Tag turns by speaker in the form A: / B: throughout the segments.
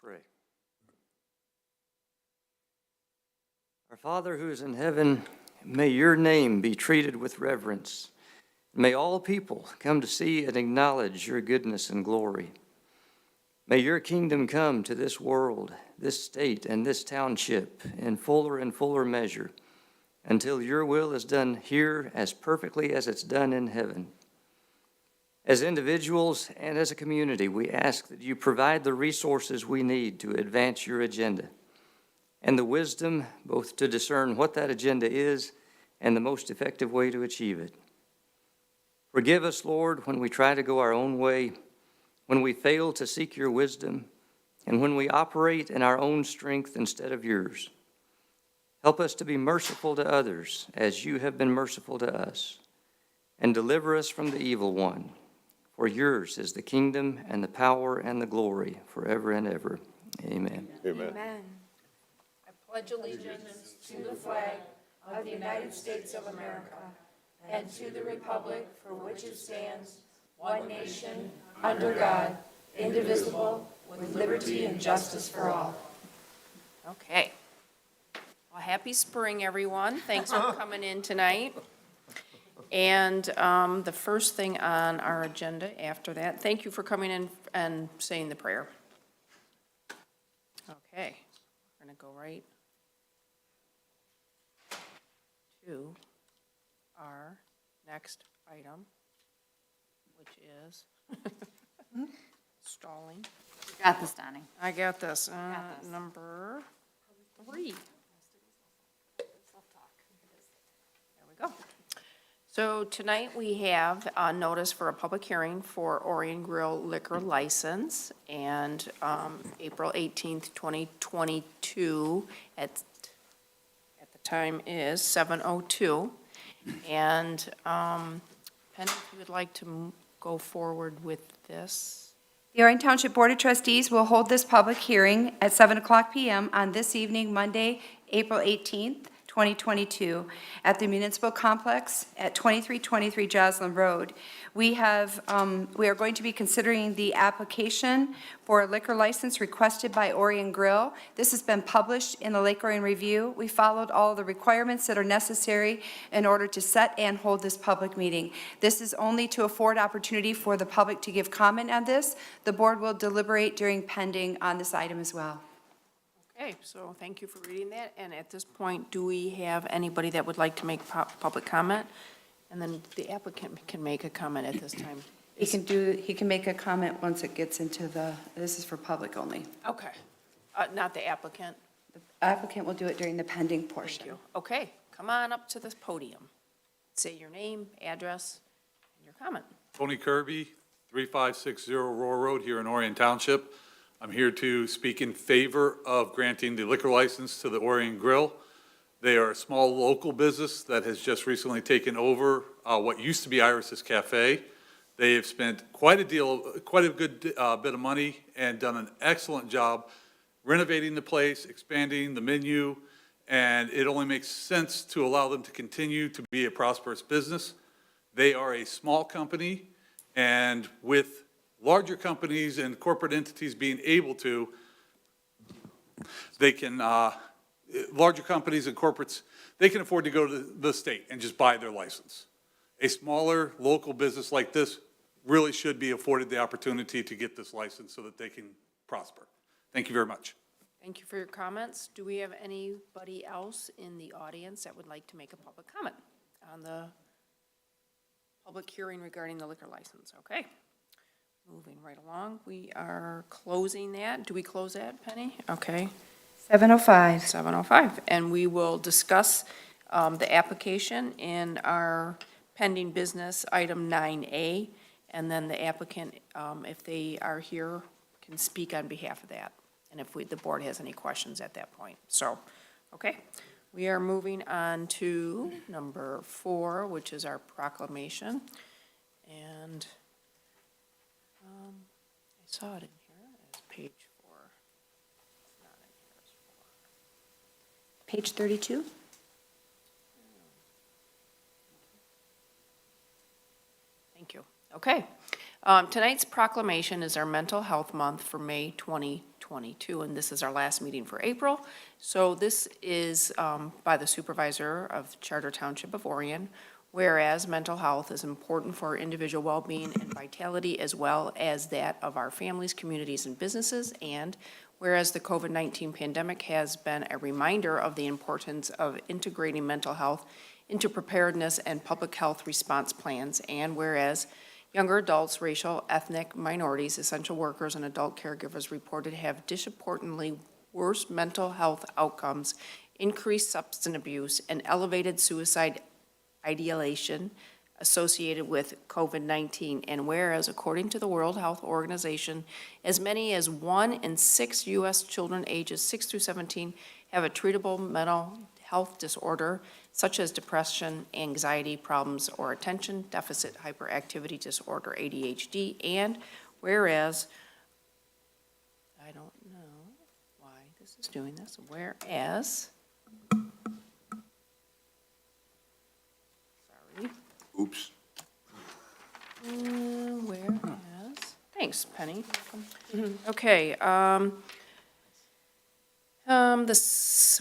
A: Pray. Our Father who is in heaven, may your name be treated with reverence. May all people come to see and acknowledge your goodness and glory. May your kingdom come to this world, this state, and this township in fuller and fuller measure until your will is done here as perfectly as it's done in heaven. As individuals and as a community, we ask that you provide the resources we need to advance your agenda and the wisdom both to discern what that agenda is and the most effective way to achieve it. Forgive us, Lord, when we try to go our own way, when we fail to seek your wisdom, and when we operate in our own strength instead of yours. Help us to be merciful to others as you have been merciful to us, and deliver us from the evil one. For yours is the kingdom and the power and the glory forever and ever. Amen.
B: Amen.
C: Amen. I pledge allegiance to the flag of the United States of America and to the republic for which it stands, one nation, under God, indivisible, with liberty and justice for all.
D: Okay. Well, happy spring, everyone. Thanks for coming in tonight. And the first thing on our agenda after that, thank you for coming in and saying the prayer. Okay, we're going to go right to our next item, which is stalling.
E: You got this, Donnie.
D: I got this.
E: Got this.
D: Number 3. There we go. So tonight we have a notice for a public hearing for Orion Grill liquor license, and April 18th, 2022, at the time is 7:02. And Penny, if you would like to go forward with this.
F: The Orion Township Board of Trustees will hold this public hearing at 7:00 p.m. on this evening, Monday, April 18th, 2022, at the Municipal Complex at 2323 Joslin Road. We are going to be considering the application for a liquor license requested by Orion Grill. This has been published in the Lake Orion Review. We followed all the requirements that are necessary in order to set and hold this public meeting. This is only to afford opportunity for the public to give comment on this. The board will deliberate during pending on this item as well.
D: Okay, so thank you for reading that. And at this point, do we have anybody that would like to make public comment? And then the applicant can make a comment at this time.
F: He can make a comment once it gets into this is for public only.
D: Okay, not the applicant.
F: The applicant will do it during the pending portion.
D: Thank you. Okay, come on up to this podium. Say your name, address, and your comment.
G: Tony Kirby, 3560 Roar Road here in Orion Township. I'm here to speak in favor of granting the liquor license to the Orion Grill. They are a small local business that has just recently taken over what used to be Iris's Cafe. They have spent quite a good bit of money and done an excellent job renovating the place, expanding the menu, and it only makes sense to allow them to continue to be a prosperous business. They are a small company, and with larger companies and corporate entities being able to, larger companies and corporates, they can afford to go to the state and just buy their license. A smaller local business like this really should be afforded the opportunity to get this license so that they can prosper. Thank you very much.
D: Thank you for your comments. Do we have anybody else in the audience that would like to make a public comment on the public hearing regarding the liquor license? Okay. Moving right along, we are closing that. Do we close that, Penny? Okay.
F: 7:05.
D: 7:05, and we will discuss the application in our pending business item 9A, and then the applicant, if they are here, can speak on behalf of that, and if the board has any questions at that point. So, okay, we are moving on to number 4, which is our proclamation, and I saw it in here as page 4. It's not in here as 4.
F: Page 32.
D: Thank you. Okay. Tonight's proclamation is our Mental Health Month for May 2022. 2022, and this is our last meeting for April. So this is by the supervisor of Charter Township of Orion, whereas mental health is important for our individual well-being and vitality as well as that of our families, communities, and businesses, and whereas the COVID-19 pandemic has been a reminder of the importance of integrating mental health into preparedness and public health response plans, and whereas younger adults, racial, ethnic minorities, essential workers, and adult caregivers reported to have disproportionately worse mental health outcomes, increased substance abuse, and elevated suicide ideation associated with COVID-19. And whereas, according to the World Health Organization, as many as 1 in 6 U.S. children ages 6 through 17 have a treatable mental health disorder, such as depression, anxiety problems, or attention deficit hyperactivity disorder, ADHD. And whereas, I don't know why this is doing this, whereas, sorry.
B: Oops.
D: Whereas, thanks, Penny. Okay,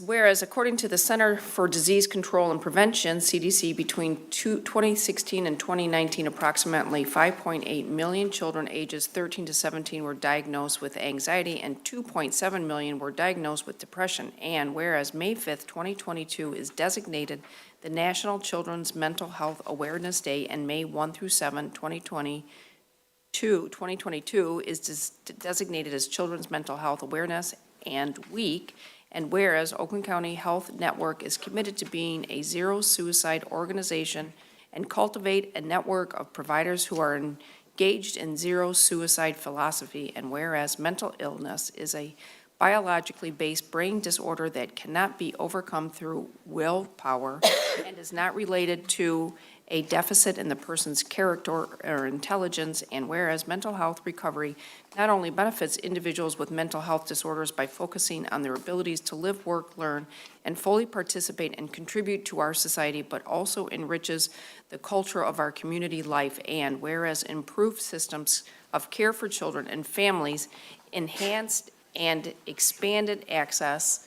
D: whereas according to the Center for Disease Control and Prevention, CDC, between 2016 and 2019, approximately 5.8 million children ages 13 to 17 were diagnosed with anxiety and 2.7 million were diagnosed with depression. And whereas May 5th, 2022 is designated the National Children's Mental Health Awareness Day, and May 1 through 7, 2022 is designated as Children's Mental Health Awareness and Week. And whereas Oakland County Health Network is committed to being a zero suicide organization and cultivate a network of providers who are engaged in zero suicide philosophy. And whereas mental illness is a biologically based brain disorder that cannot be overcome through willpower and is not related to a deficit in the person's character or intelligence. And whereas mental health recovery not only benefits individuals with mental health disorders by focusing on their abilities to live, work, learn, and fully participate and contribute to our society, but also enriches the culture of our community life. And whereas improved systems of care for children and families, enhanced and expanded access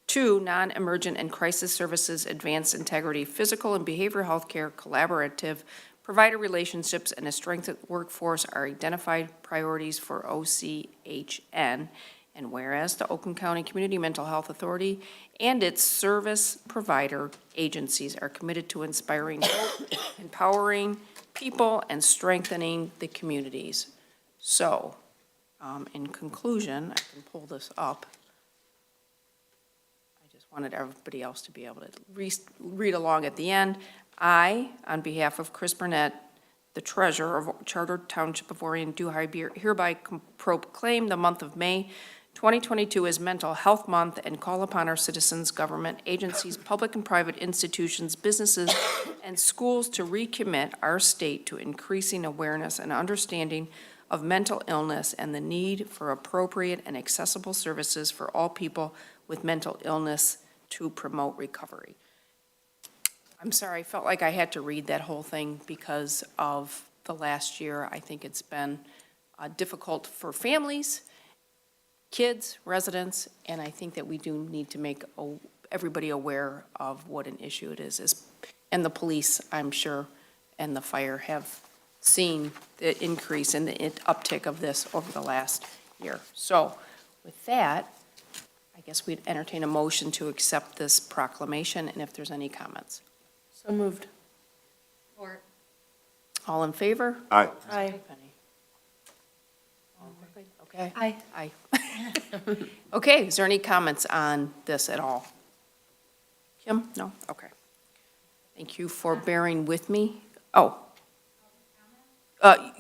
D: to non-emergent and crisis services, advanced integrity, physical and behavioral health care, collaborative provider relationships, and a strengthened workforce are identified priorities for OCHN. And whereas the Oakland County Community Mental Health Authority and its service provider agencies are committed to inspiring hope, empowering people, and strengthening the communities. So, in conclusion, I can pull this up. Wanted everybody else to be able to read along at the end. I, on behalf of Chris Burnett, the treasurer of Charter Township of Orion, do hereby proclaim the month of May 2022 as Mental Health Month and call upon our citizens, government agencies, public and private institutions, businesses, and schools to recommit our state to increasing awareness and understanding of mental illness and the need for appropriate and accessible services for all people with mental illness to promote recovery. I'm sorry, I felt like I had to read that whole thing because of the last year. I think it's been difficult for families, kids, residents, and I think that we do need to make everybody aware of what an issue it is. And the police, I'm sure, and the fire have seen the increase in the uptick of this over the last year. So with that, I guess we'd entertain a motion to accept this proclamation, and if there's any comments.
C: So moved.
E: Or
D: All in favor?
B: Aye.
C: Aye.
D: Penny? Okay.
F: Aye.
D: Aye. Okay, is there any comments on this at all? Kim? No? Okay. Thank you for bearing with me. Oh. I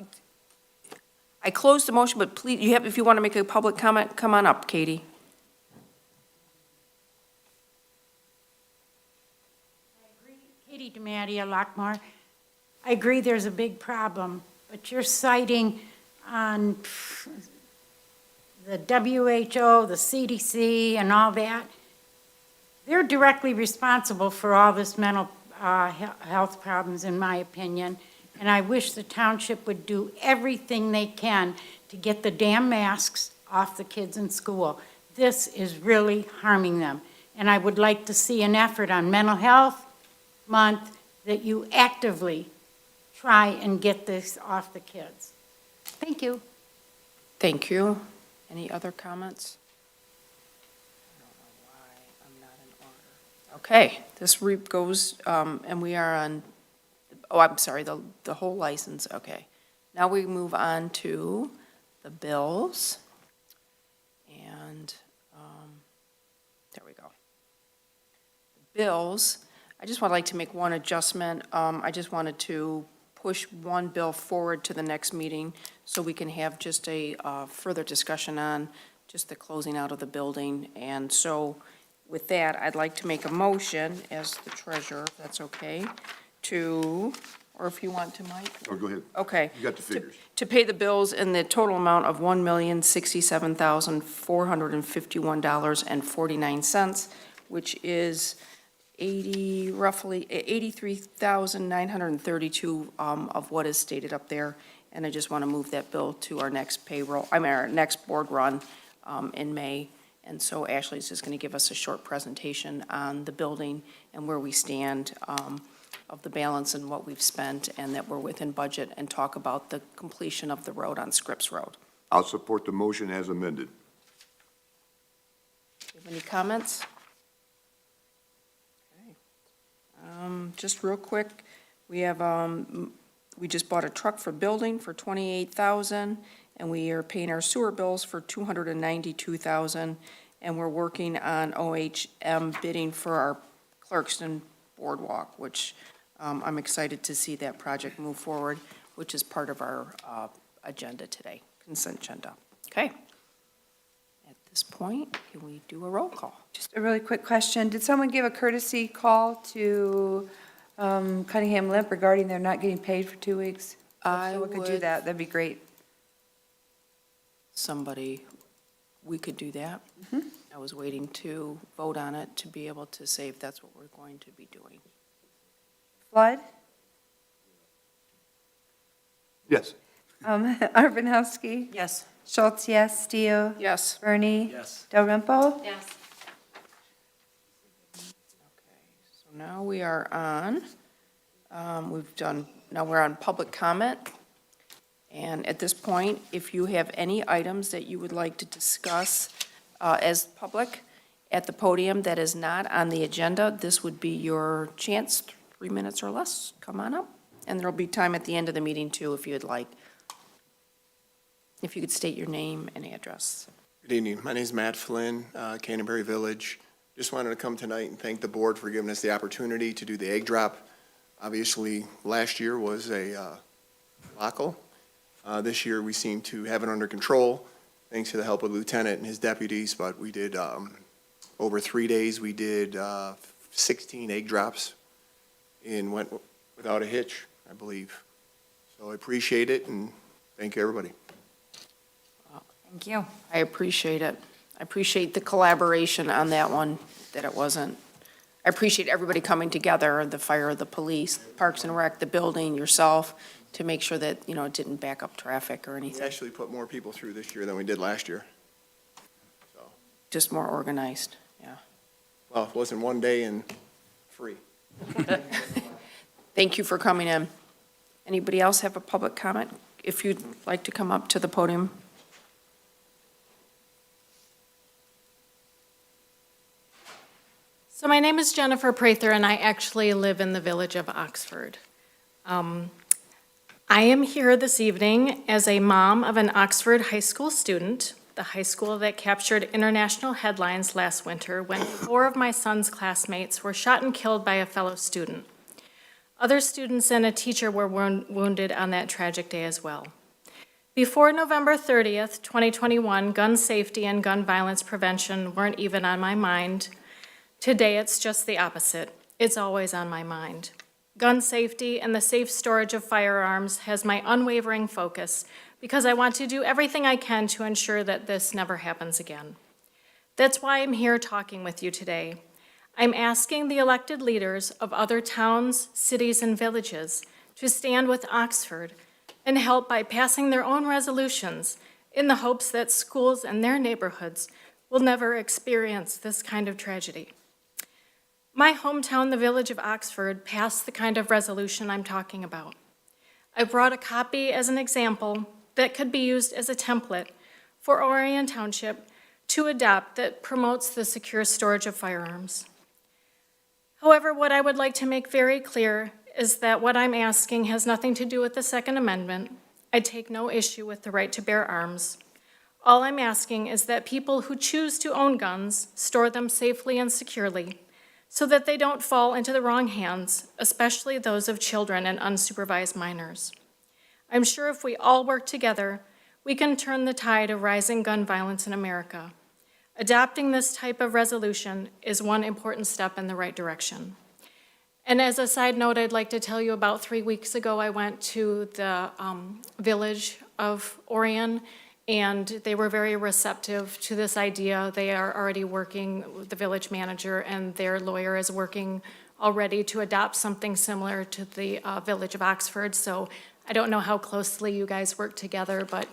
D: closed the motion, but please, if you want to make a public comment, come on up, Katie.
H: Katie DeMattia, Lockmore. I agree there's a big problem, but you're citing on the WHO, the CDC, and all that. They're directly responsible for all this mental health problems, in my opinion. and I wish the township would do everything they can to get the damn masks off the kids in school. This is really harming them. And I would like to see an effort on Mental Health Month that you actively try and get this off the kids.
F: Thank you.
D: Thank you. Any other comments? I don't know why I'm not in order. Okay, this goes, and we are on, oh, I'm sorry, the whole license, okay. Now we move on to the bills. And, there we go. Bills, I just would like to make one adjustment. I just wanted to push one bill forward to the next meeting so we can have just a further discussion on just the closing out of the building. And so with that, I'd like to make a motion as the treasurer, if that's okay, to, or if you want to, Mike?
B: Oh, go ahead.
D: Okay.
B: You got the figures.
D: To pay the bills in the total amount of $1,067,451.49, which is roughly 83,932 of what is stated up there. And I just want to move that bill to our next our next board run in May. And so Ashley's just going to give us a short presentation on the building and where we stand of the balance and what we've spent, and that we're within budget, and talk about the completion of the road on Scripps Road.
B: I'll support the motion as amended.
D: Do you have any comments? Okay. Just real quick, we have, we just bought a truck for building for $28,000, and we are paying our sewer bills for $292,000, and we're working on OHM bidding for our Clarkston Boardwalk, which I'm excited to see that project move forward, which is part of our agenda today, consent agenda. Okay. At this point, can we do a roll call?
F: Just a really quick question. Did someone give a courtesy call to Cunningham Limp regarding their not getting paid for 2 weeks? If someone could do that, that'd be great.
D: We could do that. I was waiting to vote on it to be able to say if that's what we're going to be doing.
F: Flood?
B: Yes.
F: Arbanowski?
D: Yes.
F: Schultz, yes. Steele?
D: Yes.
F: Bernie?
A: Yes.
F: Dalrymple?
E: Yes.
D: Okay, so now we are on, now we're on public comment. And at this point, if you have any items that you would like to discuss as public at the podium that is not on the agenda, this would be your chance, 3 minutes or less. Come on up. And there'll be time at the end of the meeting, too, if you'd like. If you could state your name and address.
I: Good evening. My name is Matt Flynn, Canterbury Village. Just wanted to come tonight and thank the board for giving us the opportunity to do the egg drop. Obviously, last year was a debacle. This year, we seem to have it under control, thanks to the help of the lieutenant and his deputies, but we did, over 3 days, we did 16 egg drops and went without a hitch, I believe. So I appreciate it, and thank you, everybody.
E: Thank you.
D: I appreciate it. I appreciate the collaboration on that one, that it wasn't. I appreciate everybody coming together, the fire, the police, Parks and Rec, the building, yourself, to make sure that, it didn't back up traffic or
I: We
D: anything.
I: actually put more people through this year than we did last year. So,
D: Just more organized, yeah.
I: well, it wasn't one day and free.
D: Thank you for coming in. Anybody else have a public comment? If you'd like to come up to the podium.
J: So my name is Jennifer Prather, and I actually live in the village of Oxford. I am here this evening as a mom of an Oxford high school student, the high school that captured international headlines last winter when 4 of my son's classmates were shot and killed by a fellow student. Other students and a teacher were wounded on that tragic day as well. Before November 30th, 2021, gun safety and gun violence prevention weren't even on my mind. Today, it's just the opposite. It's always on my mind. Gun safety and the safe storage of firearms has my unwavering focus because I want to do everything I can to ensure that this never happens again. That's why I'm here talking with you today. I'm asking the elected leaders of other towns, cities, and villages to stand with Oxford and help by passing their own resolutions in the hopes that schools in their neighborhoods will never experience this kind of tragedy. My hometown, the village of Oxford, passed the kind of resolution I'm talking about. I brought a copy as an example that could be used as a template for Orion Township to adopt that promotes the secure storage of firearms. However, what I would like to make very clear is that what I'm asking has nothing to do with the Second Amendment. I take no issue with the right to bear arms. All I'm asking is that people who choose to own guns store them safely and securely so that they don't fall into the wrong hands, especially those of children and unsupervised minors. I'm sure if we all work together, we can turn the tide of rising gun violence in America. Adopting this type of resolution is one important step in the right direction. And as a side note, I'd like to tell you about 3 weeks ago, I went to the village of Orion, and they were very receptive to this idea. They are already working with the village manager, and their lawyer is working already to adopt something similar to the village of Oxford. So I don't know how closely you guys work together, but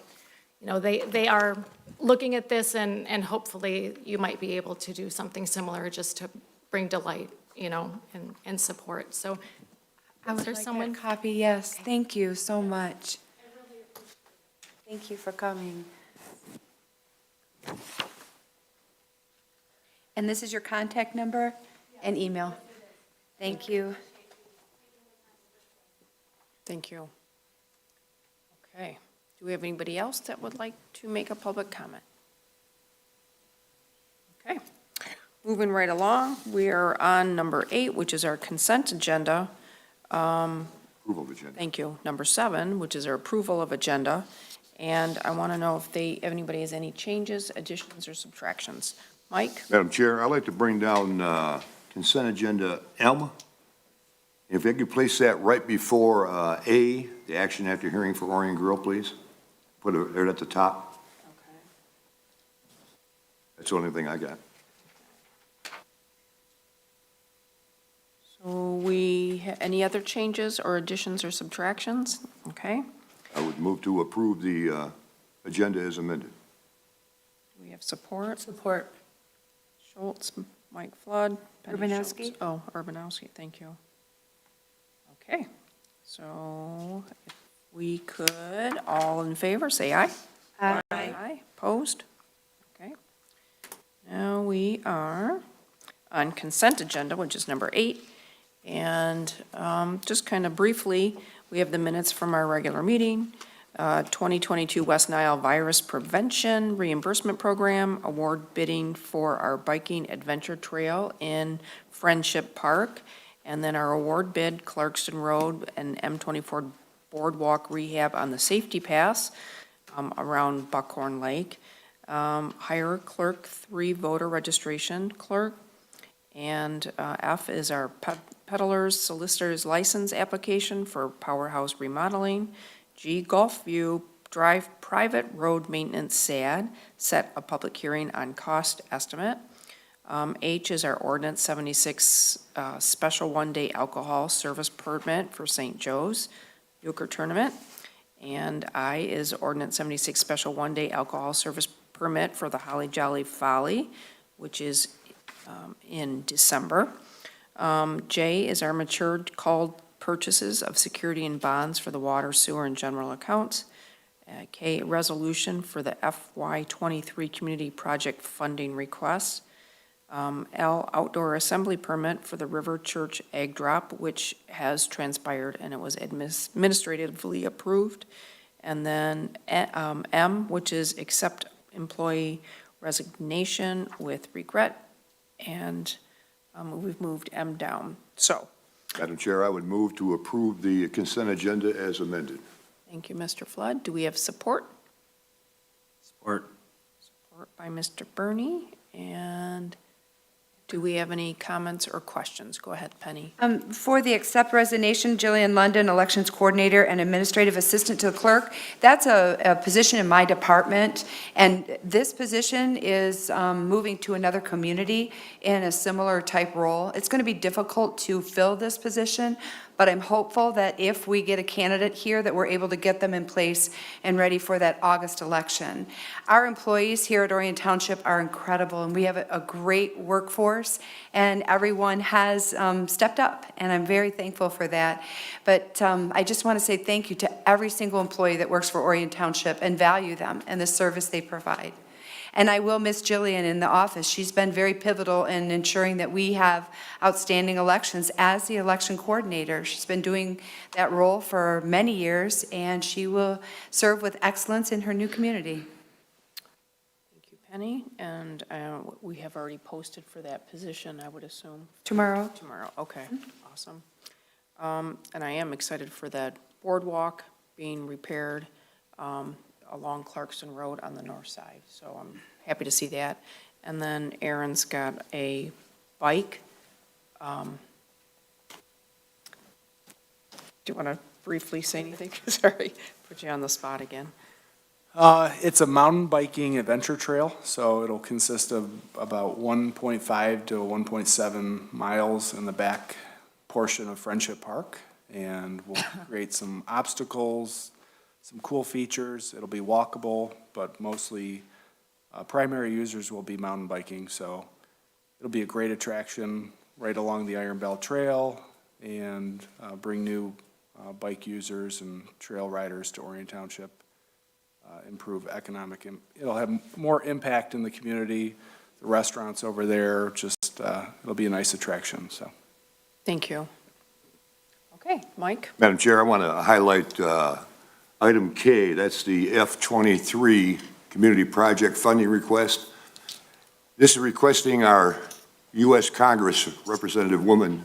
J: you know, they are looking at this, and hopefully you might be able to do something similar just to bring delight, you know, and support. So
F: I
J: is
F: would
J: there
F: like
J: someone?
F: that copy, yes. Thank you so much. Thank you for coming. And this is your contact number and email? Thank you.
D: Thank you. Okay. Do we have anybody else that would like to make a public comment? Okay. Moving right along, we are on number 8, which is our consent agenda.
B: Approval of agenda.
D: Thank you. Number 7, which is our approval of agenda. And I want to know if anybody has any changes, additions, or subtractions. Mike?
B: Madam Chair, I'd like to bring down consent agenda M. If they could place that right before A, the action after hearing for Orion Grill, please. Put it right at the top.
D: Okay.
B: That's the only thing I got.
D: So any other changes or additions or subtractions? Okay.
B: I would move to approve the agenda as amended.
D: Do we have support?
F: Support.
D: Schultz, Mike Flood. Penny
F: Urbanowski.
D: Schultz. Oh, Urbanowski, thank you. Okay, so if we could, all in favor, say aye.
F: Aye.
D: Aye, opposed? Okay. Now we are on consent agenda, which is number 8. And just kind of briefly, we have the minutes from our regular meeting, 2022 West Nile Virus Prevention Reimbursement Program, award bidding for our biking adventure trail in Friendship Park, and then our award bid, Clarkston Road and M24 Boardwalk Rehab on the Safety Pass around Buckhorn Lake. Hire clerk, 3 voter registration clerk, and F is our peddler's solicitor's license application for Powerhouse remodeling. G, Gulfview Drive private road maintenance SAD, set a public hearing on cost estimate. H is our ordinance 76 special one-day alcohol service permit for St. Joe's Euchre Tournament. And I is ordinance 76 special one-day alcohol service permit for the Holly Jolly Folly, which is in December. J is our matured called purchases of security and bonds for the water, sewer, and general accounts. K, resolution for the FY23 community project funding request. L, outdoor assembly permit for the River Church Egg Drop, which has transpired and it was administratively approved. And then M, which is accept employee resignation with regret, and we've moved M down. So,
B: Madam Chair, I would move to approve the consent agenda as amended.
D: thank you, Mr. Flood. Do we have support?
A: Support.
D: Support by Mr. Burney, and Do we have any comments or questions? Go ahead, Penny.
F: For the accept resignation, Jillian London, Elections Coordinator and Administrative Assistant to the Clerk, that's a position in my department, and this position is moving to another community in a similar type role. It's going to be difficult to fill this position, but I'm hopeful that if we get a candidate here, that we're able to get them in place and ready for that August election. Our employees here at Orion Township are incredible, and we have a great workforce, and everyone has stepped up, and I'm very thankful for that. But I just want to say thank you to every single employee that works for Orion Township and value them and the service they provide. And I will miss Jillian in the office. She's been very pivotal in ensuring that we have outstanding elections as the election coordinator. She's been doing that role for many years, and she will serve with excellence in her new community.
D: Thank you, Penny. And we have already posted for that position, I would assume.
F: Tomorrow.
D: Tomorrow, okay, awesome. And I am excited for that boardwalk being repaired along Clarkson Road on the north side. So I'm happy to see that. And then Aaron's got a bike. Do you want to briefly say anything? Sorry, put you on the spot again.
K: It's a mountain biking adventure trail, so it'll consist of about 1.5 to 1.7 miles in the back portion of Friendship Park, and we'll create some obstacles, some cool features. It'll be walkable, but mostly primary users will be mountain biking, so it'll be a great attraction right along the Iron Bell Trail and bring new bike users and trail riders to Orion Township, improve economic, it'll have more impact in the community, the restaurants over there, just, it'll be a nice attraction, so.
D: Thank you. Okay, Mike?
B: Madam Chair, I want to highlight item K, that's the F-23 Community Project Funding Request. This is requesting our U.S. Congress Representative woman,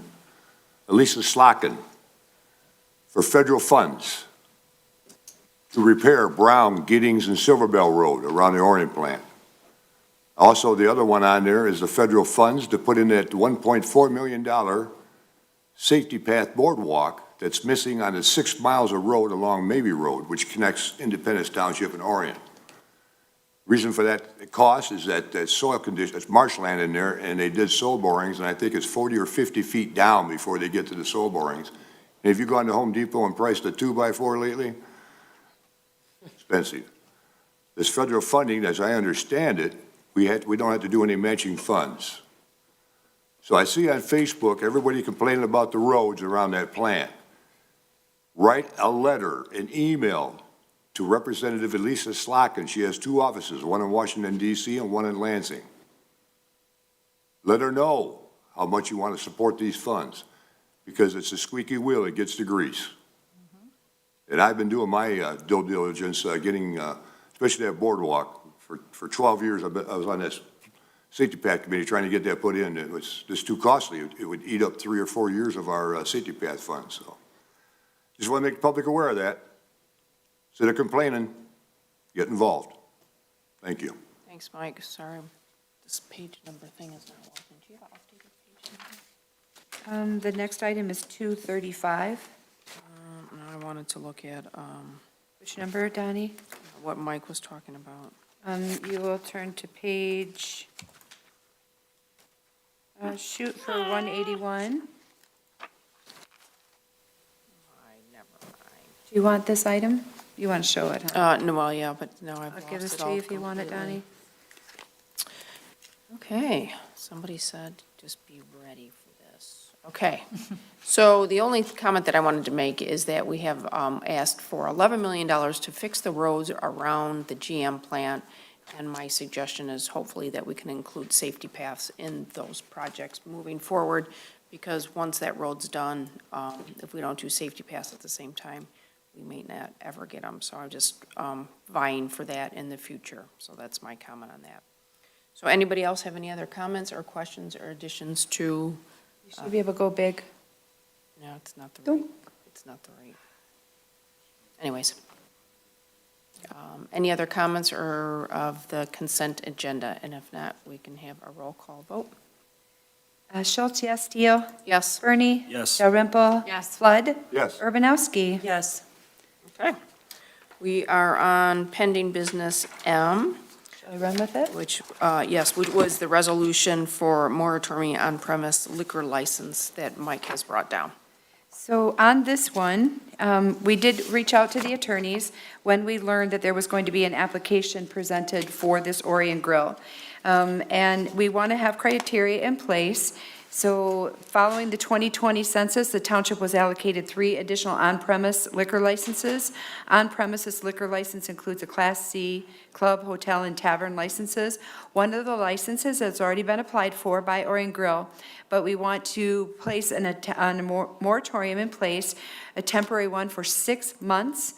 B: Elisa Slotkin, for federal funds to repair Brown, Giddings, and Silverbell Road around the Orient plant. Also, the other one on there is the federal funds to put in that $1.4 million safety path boardwalk that's missing on the 6 miles of road along Mabee Road, which connects Independence Township and Orient. Reason for that cost is that soil condition, it's marshland in there, and they did soil borings, and I think it's 40 or 50 feet down before they get to the soil borings. And if you've gone to Home Depot and priced a 2x4 lately, expensive. This federal funding, as I understand it, we don't have to do any matching funds. So I see on Facebook, everybody complaining about the roads around that plant. Write a letter, an email to Representative Elisa Slotkin. She has 2 offices, one in Washington, D.C. and one in Lansing. Let her know how much you want to support these funds, because it's a squeaky wheel that gets the grease. And I've been doing my due diligence, getting, especially that boardwalk, for 12 years. I was on this safety path committee trying to get that put in. It was just too costly. It would eat up 3 or 4 years of our safety path funds. So just want to make the public aware of that. Instead of complaining, get involved. Thank you.
D: Thanks, Mike. Sorry, this page number thing is not working. Do you have an updated page number?
F: The next item is 235.
D: I wanted to look at
F: Which number, Donnie?
D: what Mike was talking about.
F: You will turn to page, shoot for 181.
D: Never mind.
F: Do you want this item? You want to show it, huh?
D: No, well, yeah, but no, I've
F: I'll
D: lost
F: give this
D: it
F: to
D: all
F: you if you want it,
D: completely.
F: Donnie.
D: Okay, somebody said, just be ready for this. Okay, so the only comment that I wanted to make is that we have asked for $11 million to fix the roads around the GM plant, and my suggestion is hopefully that we can include safety paths in those projects moving forward, because once that road's done, if we don't do safety paths at the same time, we may not ever get them. So I'm just vying for that in the future. So that's my comment on that. So anybody else have any other comments or questions or additions to?
F: You should be able to go big.
D: No, it's not the right.
F: Don't.
D: It's not the right. Anyways. Any other comments or of the consent agenda? And if not, we can have a roll call vote.
F: Schultz, yes. Steele?
D: Yes.
F: Bernie?
K: Yes.
F: Dalrymple?
E: Yes.
F: Flood?
B: Yes.
F: Urbanowski?
C: Yes.
D: Okay. We are on pending business M,
F: Shall I run with it?
D: which, yes, which was the resolution for moratorium on-premise liquor license that Mike has brought down.
F: So on this one, we did reach out to the attorneys when we learned that there was going to be an application presented for this Orion Grill. And we want to have criteria in place. So following the 2020 census, the township was allocated 3 additional on-premise liquor licenses. On-premises liquor license includes a Class C club, hotel, and tavern licenses. One of the licenses has already been applied for by Orion Grill, but we want to place a moratorium in place, a temporary one for 6 months,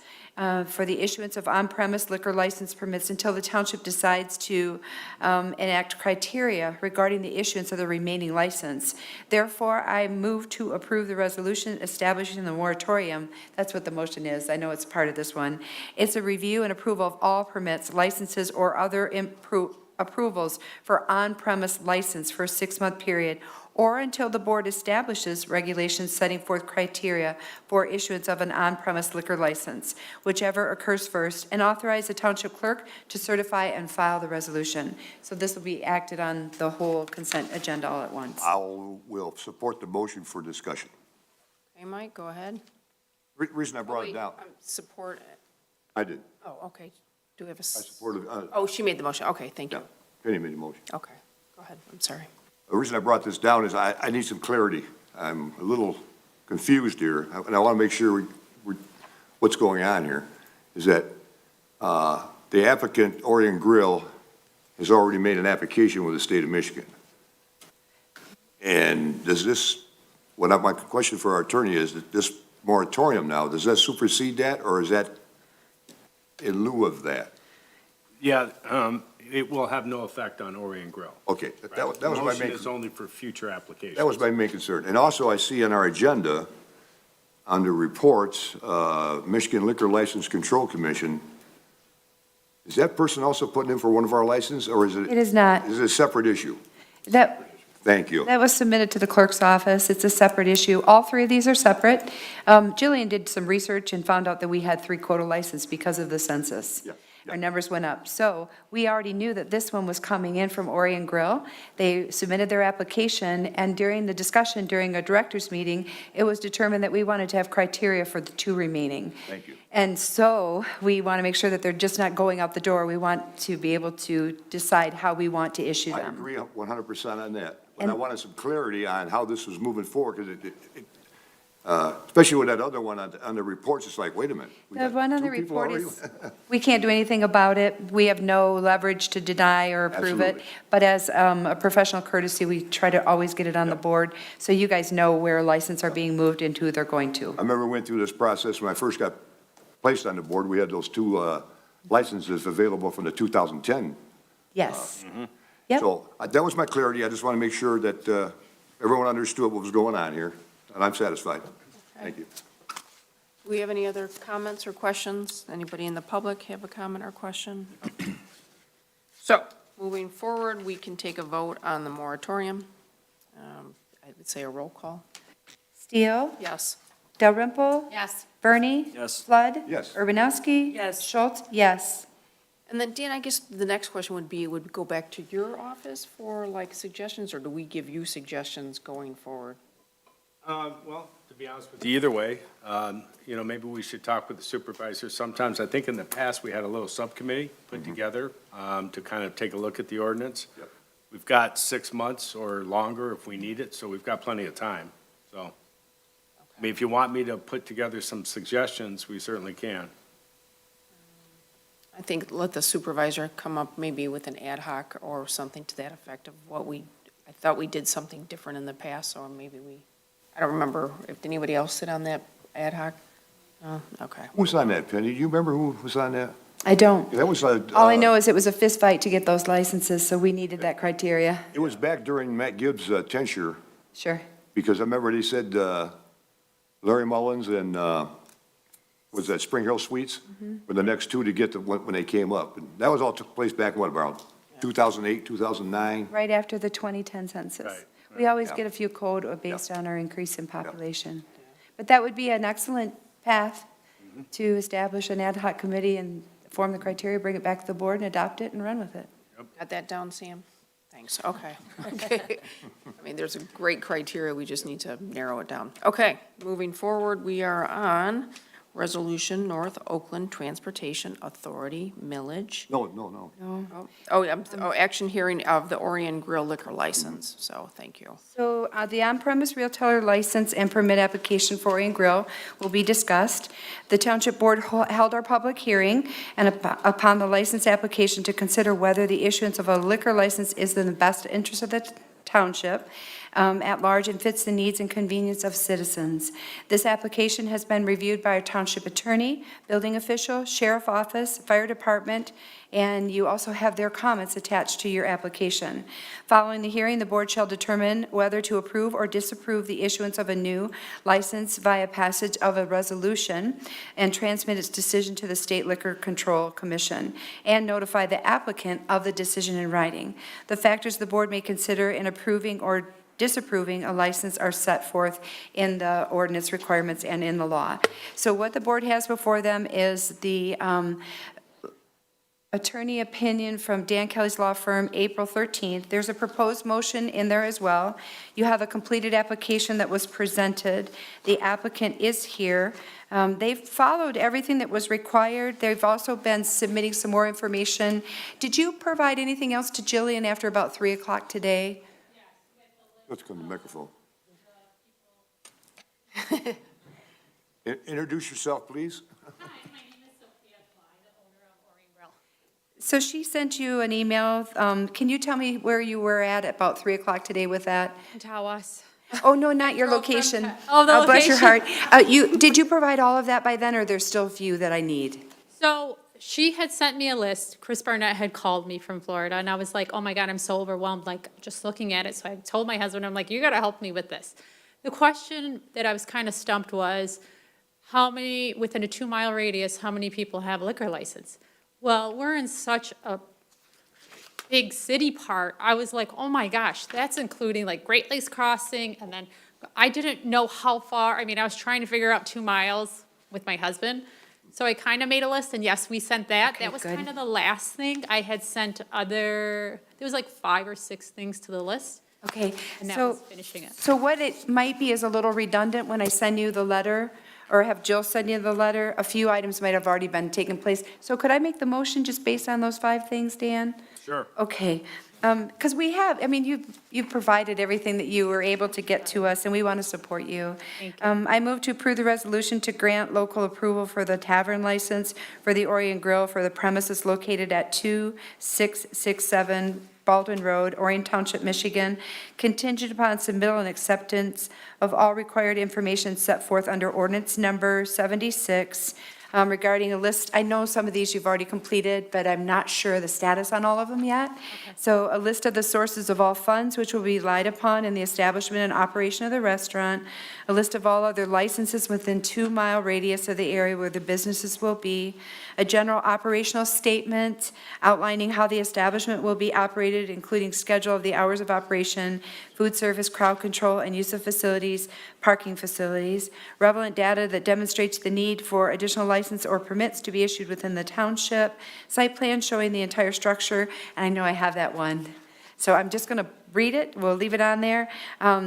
F: for the issuance of on-premise liquor license permits until the township decides to enact criteria regarding the issuance of the remaining license. Therefore, I move to approve the resolution establishing the moratorium. That's what the motion is. I know it's part of this one. It's a review and approval of all permits, licenses, or other approvals for on-premise license for a 6-month period, or until the board establishes regulations setting forth criteria for issuance of an on-premise liquor license, whichever occurs first, and authorize the township clerk to certify and file the resolution. So this will be acted on the whole consent agenda all at once.
B: I will support the motion for discussion.
D: Okay, Mike, go ahead.
B: Reason I brought it down,
D: Support,
B: I did.
D: oh, okay. Do we have a?
B: I supported,
D: Oh, she made the motion. Okay, thank
B: yeah,
D: you.
B: Penny made the motion.
D: Okay, go ahead. I'm sorry.
B: The reason I brought this down is I need some clarity. I'm a little confused here, and I want to make sure what's going on here is that the applicant, Orion Grill, has already made an application with the state of Michigan. And does this, my question for our attorney is that this moratorium now, does that supersede that, or is that in lieu of that?
L: Yeah, it will have no effect on Orion Grill.
B: Okay, that was
L: The
B: my
L: motion
B: main.
L: is only for future applications.
B: That was my main concern. And also, I see on our agenda, under reports, Michigan Liquor License Control Commission, is that person also putting in for one of our licenses, or is it?
F: It is not.
B: Is it a separate issue? Thank you.
F: That was submitted to the clerk's office. It's a separate issue. All 3 of these are separate. Jillian did some research and found out that we had 3 quota licenses because of the census.
B: Yeah.
F: Our numbers went up. So we already knew that this one was coming in from Orion Grill. They submitted their application, and during the discussion, during a director's meeting, it was determined that we wanted to have criteria for the 2 remaining.
B: Thank you.
F: And so we want to make sure that they're just not going out the door. We want to be able to decide how we want to issue
B: I
F: them.
B: agree 100% on that. But
F: And-
B: I wanted some clarity on how this was moving forward, because especially with that other one on the reports, it's like, wait a minute. we
F: The
B: got
F: one on the
B: 2 people
F: report
B: already?
F: is, we can't do anything about it. We have no leverage to deny or approve it.
B: Absolutely.
F: But as a professional courtesy, we try to always get it on the board, so you guys know where licenses are being moved and who they're going to.
B: I remember we went through this process when I first got placed on the board. We had those 2 licenses available from the 2010.
F: Yes. Yep.
B: So that was my clarity. I just want to make sure that everyone understood what was going on here, and I'm satisfied. Thank you.
D: Do we have any other comments or questions? Anybody in the public have a comment or question? So, moving forward, we can take a vote on the moratorium. I would say a roll call.
F: Steele?
D: Yes.
F: Dalrymple?
E: Yes.
F: Bernie?
K: Yes.
F: Flood?
B: Yes.
F: Urbanowski?
C: Yes.
F: Schultz? Yes.
D: And then, Dan, I guess the next question would be, would go back to your office for like suggestions, or do we give you suggestions going forward?
L: Well, to be honest with you, either way, maybe we should talk with the supervisor. Sometimes, I think in the past, we had a little subcommittee put together to kind of take a look at the ordinance.
B: Yep.
L: We've got 6 months or longer if we need it, so we've got plenty of time. So, I mean, if you want me to put together some suggestions, we certainly can.
D: I think let the supervisor come up maybe with an ad hoc or something to that effect of I thought we did something different in the past, or maybe I don't remember, if anybody else sit on that ad hoc? Oh, okay.
B: Who was on that, Penny? Do you remember who was on that?
F: I don't.
B: That was
F: All I know is it was a fist fight to get those licenses, so we needed that criteria.
B: It was back during Matt Gibbs' tenure,
F: Sure.
B: because I remember they said Larry Mullins and, was that Spring Hill Suites? Were the next 2 to get when they came up. And that was all took place back, what, about 2008, 2009?
F: Right after the 2010 census.
L: Right.
F: We always get a few code based on our increase in population. But that would be an excellent path to establish an ad hoc committee and form the criteria, bring it back to the board and adopt it and run with it.
D: Got that down, Sam? Thanks, okay. Okay. I mean, there's a great criteria, we just need to narrow it down. Okay, moving forward, we are on Resolution North Oakland Transportation Authority Millage.
B: No.
D: Action hearing of the Orion Grill liquor license, so thank you.
F: So the on-premise retailer license and permit application for Orion Grill will be discussed. The Township Board held our public hearing, and upon the license application to consider whether the issuance of a liquor license is in the best interest of the township at large and fits the needs and convenience of citizens. This application has been reviewed by our township attorney, building official, sheriff office, fire department, and you also have their comments attached to your application. Following the hearing, the board shall determine whether to approve or disapprove the issuance of a new license via passage of a resolution and transmit its decision to the State Liquor Control Commission and notify the applicant of the decision in writing. The factors the board may consider in approving or disapproving a license are set forth in the ordinance requirements and in the law. So what the board has before them is the attorney opinion from Dan Kelly's law firm, April 13th. There's a proposed motion in there as well. You have a completed application that was presented. The applicant is here. They've followed everything that was required. They've also been submitting some more information. Did you provide anything else to Jillian after about 3 o'clock today?
B: Let's go to the microphone. Introduce yourself, please.
F: So she sent you an email. Can you tell me where you were at about 3 o'clock today with that?
E: Tawas.
F: Oh, no, not your location.
E: Oh, the
F: Bless your heart.
E: location.
F: Did you provide all of that by then, or there's still a few that I need?
E: So she had sent me a list. Chris Barnett had called me from Florida, and I was like, oh my God, I'm so overwhelmed, like, just looking at it. So I told my husband, I'm like, you gotta help me with this. The question that I was kind of stumped was, how many, within a 2-mile radius, how many people have a liquor license? Well, we're in such a big city part. I was like, oh my gosh, that's including like Great Lakes Crossing, and then I didn't know how far. I mean, I was trying to figure out 2 miles with my husband. So I kind of made a list, and yes, we sent that.
F: Okay,
E: That was
F: good.
E: kind of the last thing. I had sent there was like 5 or 6 things to the list,
F: Okay,
E: and that
F: so,
E: was finishing it.
F: so what it might be is a little redundant when I send you the letter, or have Jill send you the letter. A few items might have already been taken place. So could I make the motion just based on those 5 things, Dan?
L: Sure.
F: Okay, because we have, I mean, you've provided everything that you were able to get to us, and we want to support you.
E: Thank you.
F: I move to approve the resolution to grant local approval for the tavern license for the Orient Grill for the premises located at 2667 Baldwin Road, Orion Township, Michigan, contingent upon submittal and acceptance of all required information set forth under ordinance number 76, regarding a list. I know some of these you've already completed, but I'm not sure the status on all of them yet. So a list of the sources of all funds which will be relied upon in the establishment and operation of the restaurant, a list of all other licenses within 2-mile radius of the area where the businesses will be, a general operational statement outlining how the establishment will be operated, including schedule of the hours of operation, food service, crowd control, and use of facilities, parking facilities, relevant data that demonstrates the need for additional license or permits to be issued within the township, site plan showing the entire structure, and I know I have that one. So I'm just going to read it, we'll leave it on there.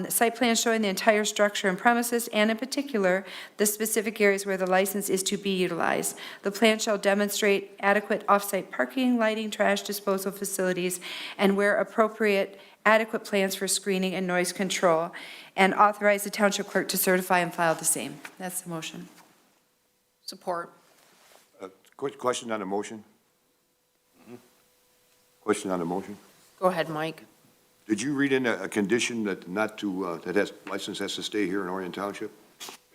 F: Site plan showing the entire structure and premises, and in particular, the specific areas where the license is to be utilized. The plan shall demonstrate adequate off-site parking, lighting, trash disposal facilities, and where appropriate, adequate plans for screening and noise control, and authorize the township clerk to certify and file the same. That's the motion.
D: Support.
B: Quick question on the motion? Question on the motion?
D: Go ahead, Mike.
B: Did you read in a condition that not to, that license has to stay here in Orion Township?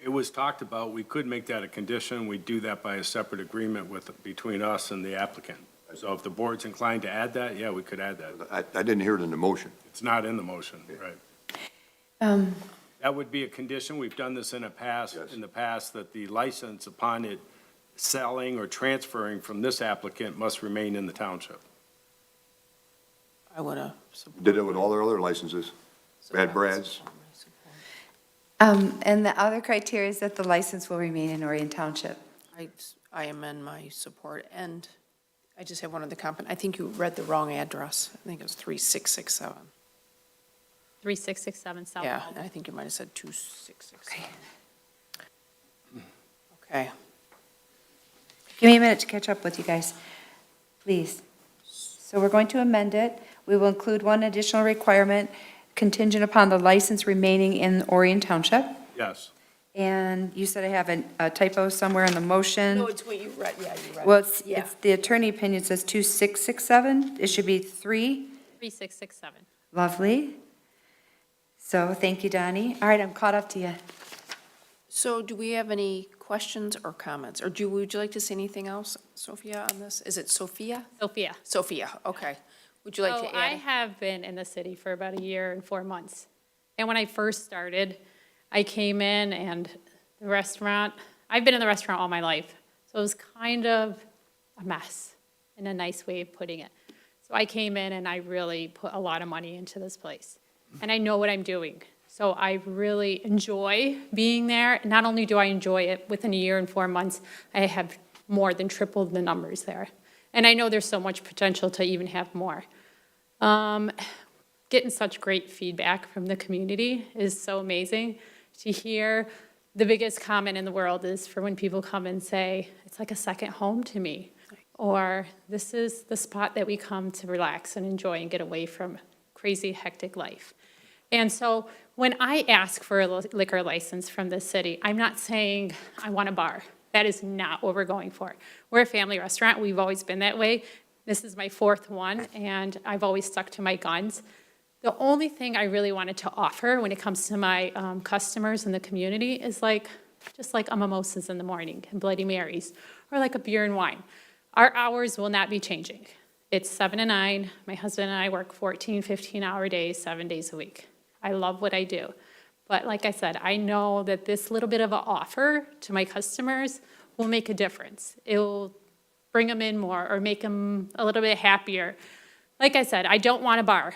L: It was talked about, we could make that a condition. We do that by a separate agreement between us and the applicant. So if the board's inclined to add that, yeah, we could add that.
B: I didn't hear it in the motion.
L: It's not in the motion, right? That would be a condition. We've done this in the past, that the license upon it selling or transferring from this applicant must remain in the township.
D: I would have.
B: Did it with all their other licenses. Bad Brad's.
F: And the other criteria is that the license will remain in Orion Township.
D: I amend my support, and I just have one other comment. I think you read the wrong address. I think it was 3667.
E: 3667 South.
D: Yeah,
E: Alden.
D: and I think you might have said 2667. Okay.
F: Give me a minute to catch up with you guys, please. So we're going to amend it. We will include one additional requirement contingent upon the license remaining in Orion Township.
L: Yes.
F: And you said I have a typo somewhere in the motion.
D: No, it's what you read, yeah, you read.
F: Well,
D: Yeah.
F: it's, the attorney opinion says 2667. It should be 3.
E: 3667.
F: Lovely. So thank you, Donnie. All right, I'm caught up to you.
D: So do we have any questions or comments? Or would you like to say anything else, Sophia, on this? Is it Sophia?
E: Sophia.
D: Sophia, okay. Would you like
E: So
D: to
E: I
D: add?
E: have been in the city for about a year and 4 months. And when I first started, I came in and the restaurant, I've been in the restaurant all my life. So it was kind of a mess, in a nice way of putting it. So I came in and I really put a lot of money into this place. And I know what I'm doing. So I really enjoy being there. Not only do I enjoy it, within a year and 4 months, I have more than tripled the numbers there. And I know there's so much potential to even have more. Getting such great feedback from the community is so amazing. To hear, the biggest comment in the world is for when people come and say, it's like a second home to me. Or this is the spot that we come to relax and enjoy and get away from crazy, hectic life. And so when I ask for a liquor license from the city, I'm not saying I want a bar. That is not what we're going for. We're a family restaurant. We've always been that way. This is my 4th one, and I've always stuck to my guns. The only thing I really wanted to offer when it comes to my customers in the community is just like a mimosas in the morning and Bloody Marys, or like a beer and wine. Our hours will not be changing. It's 7 to 9. My husband and I work 14, 15-hour days, 7 days a week. I love what I do. But like I said, I know that this little bit of an offer to my customers will make a difference. It will bring them in more or make them a little bit happier. Like I said, I don't want a bar.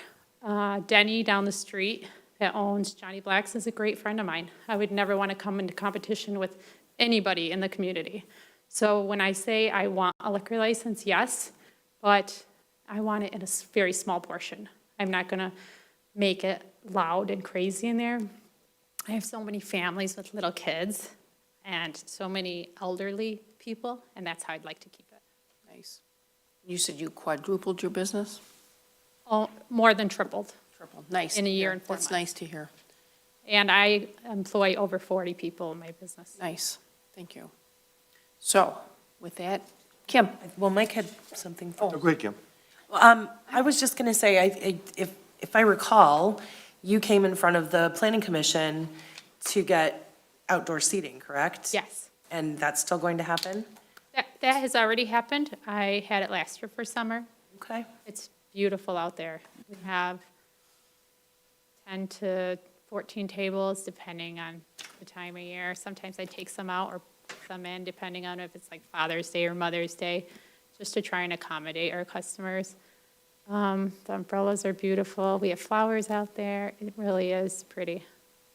E: Denny down the street that owns Johnny Black's is a great friend of mine. I would never want to come into competition with anybody in the community. So when I say I want a liquor license, yes, but I want it in a very small portion. I'm not going to make it loud and crazy in there. I have so many families with little kids and so many elderly people, and that's how I'd like to keep it.
D: Nice. You said you quadrupled your business?
E: Oh, more than tripled.
D: Tripled, nice.
E: In a
D: to
E: year
D: hear.
E: and 4 months.
D: That's nice to hear.
E: And I employ over 40 people in my business.
D: Nice, thank you. So, with that, Kim?
M: Well, Mike had something.
B: Oh, go ahead, Kim.
M: I was just going to say, if I recall, you came in front of the planning commission to get outdoor seating, correct?
E: Yes.
M: And that's still going to happen?
E: That has already happened. I had it last year for summer.
M: Okay.
E: It's beautiful out there. We have 10 to 14 tables, depending on the time of year. Sometimes I take some out or put some in, depending on if it's like Father's Day or Mother's Day, just to try and accommodate our customers. The umbrellas are beautiful. We have flowers out there. It really is pretty.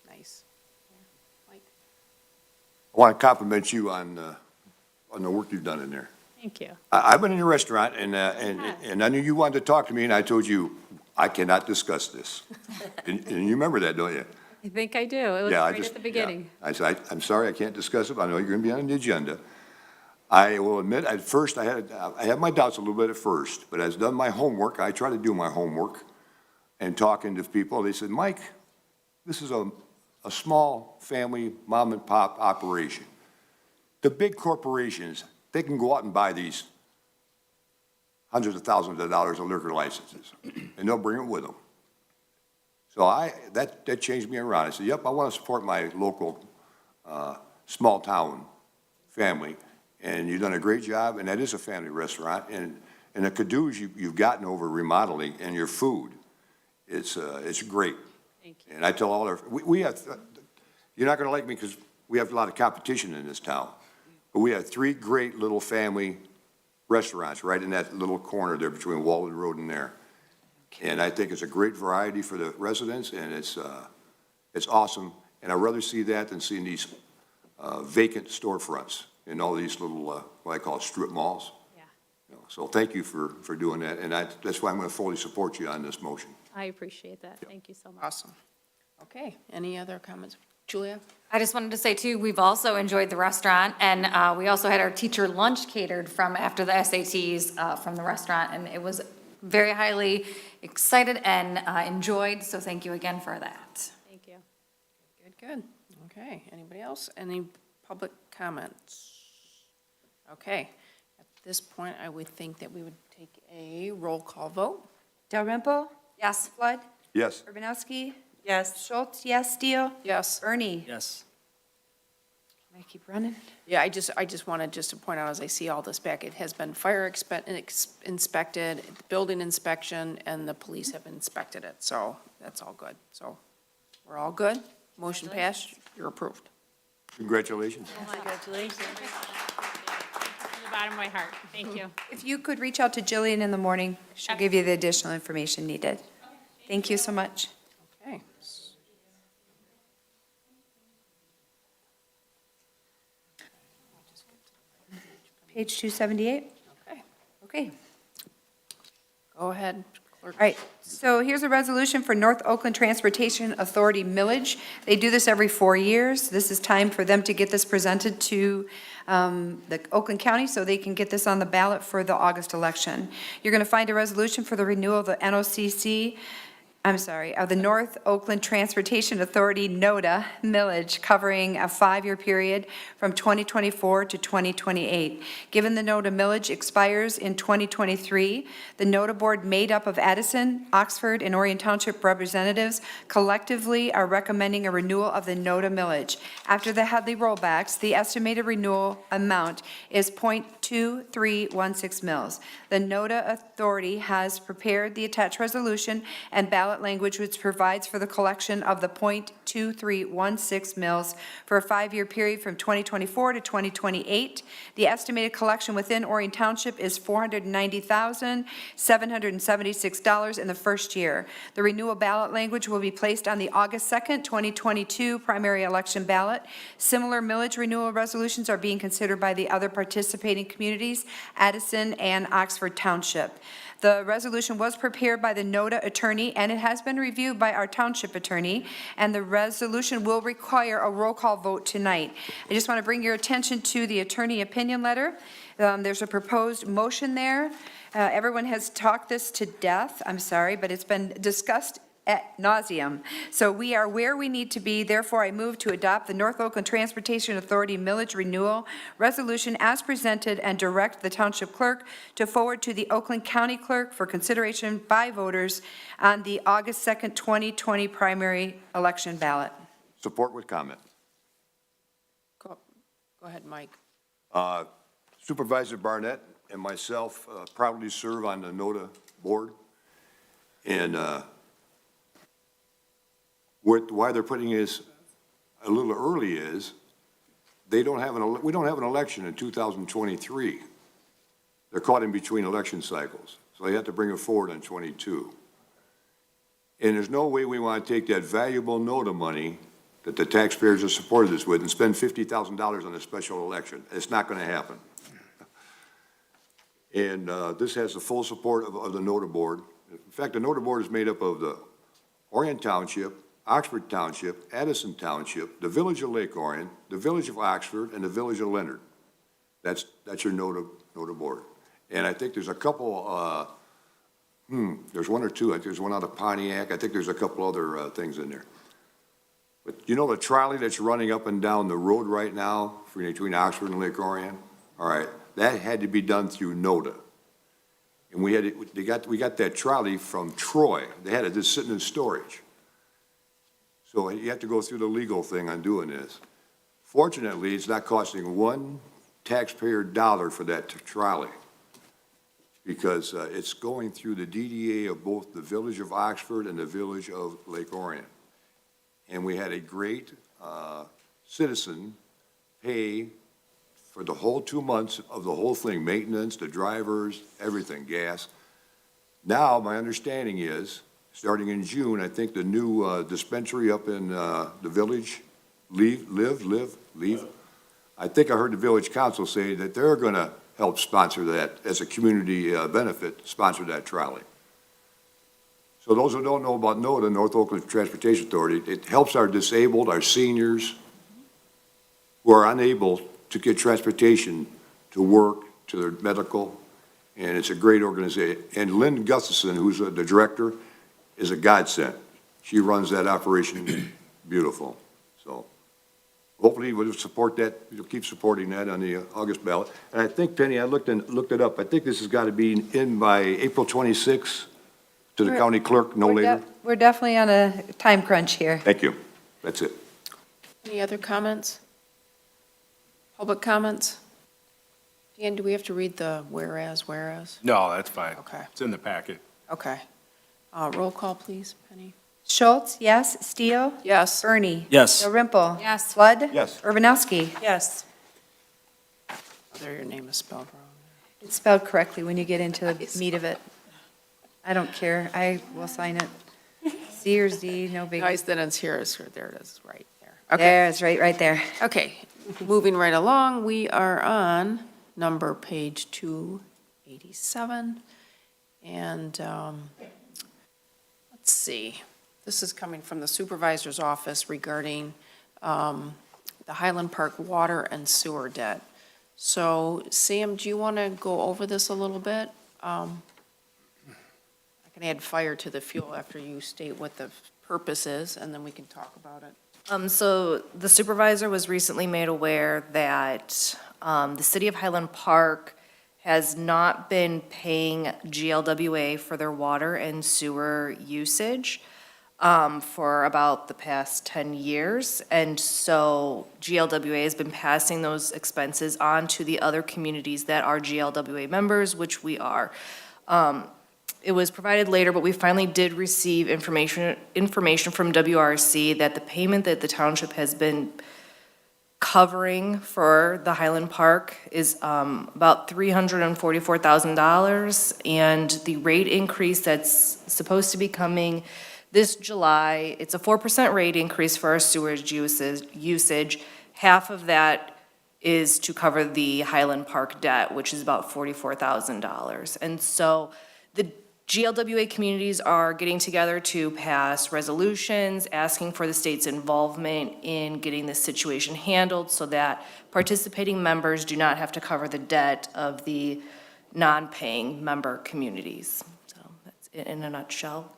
D: Nice. Mike?
B: I want to compliment you on the work you've done in there.
E: Thank you.
B: I've been in your restaurant, and I knew you wanted to talk to me, and I told you, I cannot discuss this. And you remember that, don't you?
E: I think I do. It was
B: Yeah,
E: right at the beginning.
B: I said, I'm sorry, I can't discuss it, I know you're going to be on the agenda. I will admit, at first, I had my doubts a little bit at first, but as I've done my homework, I try to do my homework, and talking to people, they said, Mike, this is a small family mom-and-pop operation. The big corporations, they can go out and buy these hundreds of thousands of dollars of liquor licenses, and they'll bring them with them. So that changed me around. I said, yep, I want to support my local, small-town family, and you've done a great job, and that is a family restaurant, and the kudos you've gotten over remodeling and your food, it's great.
E: Thank you.
B: And I tell all we have, you're not going to like me because we have a lot of competition in this town, but we have 3 great little family restaurants right in that little corner there between Walden Road and there. And I think it's a great variety for the residents, and it's awesome. And I'd rather see that than seeing these vacant storefronts in all these little, what I call strip malls.
E: Yeah.
B: You know, so thank you for doing that, and that's why I'm going to fully support you on this motion.
E: I appreciate that. Thank you so much.
D: Awesome. Okay, any other comments? Julia?
N: I just wanted to say too, we've also enjoyed the restaurant, and we also had our teacher lunch catered from after the SATs from the restaurant, and it was very highly excited and enjoyed, so thank you again for that.
E: Thank you.
D: Good. Okay, anybody else? Any public comments? Okay, at this point, I would think that we would take a roll call vote.
F: Dalrymple?
N: Yes.
F: Flood?
B: Yes.
F: Urbanowski?
M: Yes.
F: Schultz, yes. Steele?
D: Yes.
F: Ernie?
A: Yes.
F: Can I keep running?
D: Yeah, I just wanted to point out, as I see all this back, it has been fire inspected, building inspection, and the police have inspected it, so that's all good. So we're all good. Motion passed. You're approved.
B: Congratulations.
M: Congratulations.
E: From the bottom of my heart. Thank you.
F: If you could reach out to Jillian in the morning, she'll give you the additional information needed. Thank you so much.
D: Okay.
F: Page 278?
D: Okay.
F: Okay.
D: Go ahead, clerk.
F: All right, so here's a resolution for North Oakland Transportation Authority Millage. They do this every 4 years. This is time for them to get this presented to the Oakland County so they can get this on the ballot for the August election. You're going to find a resolution for the renewal of the of the North Oakland Transportation Authority NOTA millage covering a 5-year period from 2024 to 2028. Given the NOTA millage expires in 2023, the NOTA board made up of Addison, Oxford, and Orion Township representatives collectively are recommending a renewal of the NOTA millage. After the Headley rollbacks, the estimated renewal amount is .2316 mils. The NOTA authority has prepared the attached resolution and ballot language which provides for the collection of the .2316 mils for a 5-year period from 2024 to 2028. The estimated collection within Orion Township is $490,776 in the first year. The renewal ballot language will be placed on the August 2nd, 2022 primary election ballot. Similar millage renewal resolutions are being considered by the other participating communities, Addison and Oxford Township. The resolution was prepared by the NOTA attorney, and it has been reviewed by our township attorney, and the resolution will require a roll call vote tonight. I just want to bring your attention to the attorney opinion letter. There's a proposed motion there. Everyone has talked this to death, I'm sorry, but it's been discussed ad nauseum. So we are where we need to be. Therefore, I move to adopt the North Oakland Transportation Authority millage renewal resolution as presented and direct the township clerk to forward to the Oakland County clerk for consideration by voters on the August 2nd, 2020 primary election ballot.
B: Support with comment.
D: Go ahead, Mike.
B: Supervisor Barnett and myself proudly serve on the NOTA board. And why they're putting this a little early is we don't have an election in 2023. They're caught in between election cycles, so they have to bring it forward in 22. And there's no way we want to take that valuable NOTA money that the taxpayers have supported us with and spend $50,000 on a special election. It's not going to happen. And this has the full support of the NOTA board. In fact, the NOTA board is made up of the Orion Township, Oxford Township, Addison Township, the Village of Lake Orion, the Village of Oxford, and the Village of Leonard. That's your NOTA board. And I think there's a couple, there's one or two. I think there's one out of Pontiac. I think there's a couple other things in there. But you know the trolley that's running up and down the road right now between Oxford and Lake Orion? All right, that had to be done through NOTA. And we got that trolley from Troy. They had it just sitting in storage. So you have to go through the legal thing on doing this. Fortunately, it's not costing one taxpayer dollar for that trolley because it's going through the DDA of both the Village of Oxford and the Village of Lake Orion. And we had a great citizen pay for the whole 2 months of the whole thing, maintenance, the drivers, everything, gas. Now, my understanding is, starting in June, I think the new dispensary up in the village, leave. I think I heard the village council say that they're going to help sponsor that as a community benefit, sponsor that trolley. So those who don't know about NOTA, North Oakland Transportation Authority, it helps our disabled, our seniors who are unable to get transportation to work, to their medical, and it's a great organization. And Lynn Gustafson, who's the director, is a godsend. She runs that operation beautiful. So hopefully we'll support that, we'll keep supporting that on the August ballot. And I think, Penny, I looked it up, I think this has got to be in by April 26th to the county clerk, no later.
F: We're definitely on a time crunch here.
B: Thank you. That's it.
D: Any other comments? Public comments? Dan, do we have to read the whereas?
L: No, that's fine.
D: Okay.
L: It's in the packet.
D: Okay. Roll call, please, Penny.
F: Schultz, yes. Steele?
D: Yes.
F: Bernie?
K: Yes.
F: Dalrymple?
C: Yes.
F: Flood?
B: Yes.
F: Urbanowski?
M: Yes.
D: There, your name is spelled wrong.
F: It's spelled correctly when you get into the meat of it. I don't care. I will sign it. C or Z, no big.
D: Guys, then it's here, there it is, right there. Okay.
F: There, it's right there.
D: Okay, moving right along, we are on page 287. And, let's see, this is coming from the supervisor's office regarding, the Highland Park water and sewer debt. So, Sam, do you want to go over this a little bit? I can add fire to the fuel after you state what the purpose is, and then we can talk about it.
O: So the supervisor was recently made aware that the city of Highland Park has not been paying GLWA for their water and sewer usage for about the past 10 years. And so GLWA has been passing those expenses on to the other communities that are GLWA members, which we are. It was provided later, but we finally did receive information from WRC that the payment that the township has been covering for the Highland Park is about $344,000, and the rate increase that's supposed to be coming this July, it's a 4% rate increase for our sewage usage. Half of that is to cover the Highland Park debt, which is about $44,000. And so the GLWA communities are getting together to pass resolutions, asking for the state's involvement in getting this situation handled so that participating members do not have to cover the debt of the non-paying member communities. So that's it in a nutshell.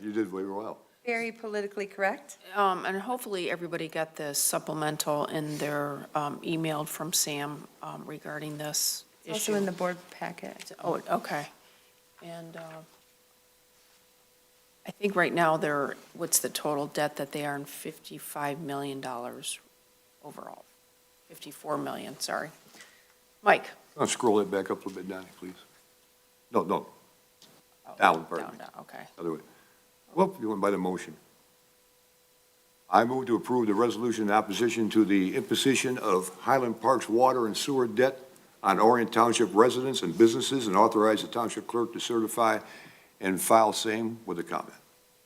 B: You did very well.
F: Very politically correct.
D: And hopefully everybody got this supplemental in their emailed from Sam regarding this issue.
F: Also in the board packet.
D: Oh, okay. And I think right now what's the total debt that they are in? $55 million overall. 54 million, sorry. Mike?
B: I'll scroll it back up a little bit, Donnie, please. No.
D: Oh,
B: Down, pardon me.
D: Down, okay.
B: Other way. Well, you went by the motion. I move to approve the resolution in opposition to the imposition of Highland Park's water and sewer debt on Orion Township residents and businesses, and authorize the township clerk to certify and file same with a comment.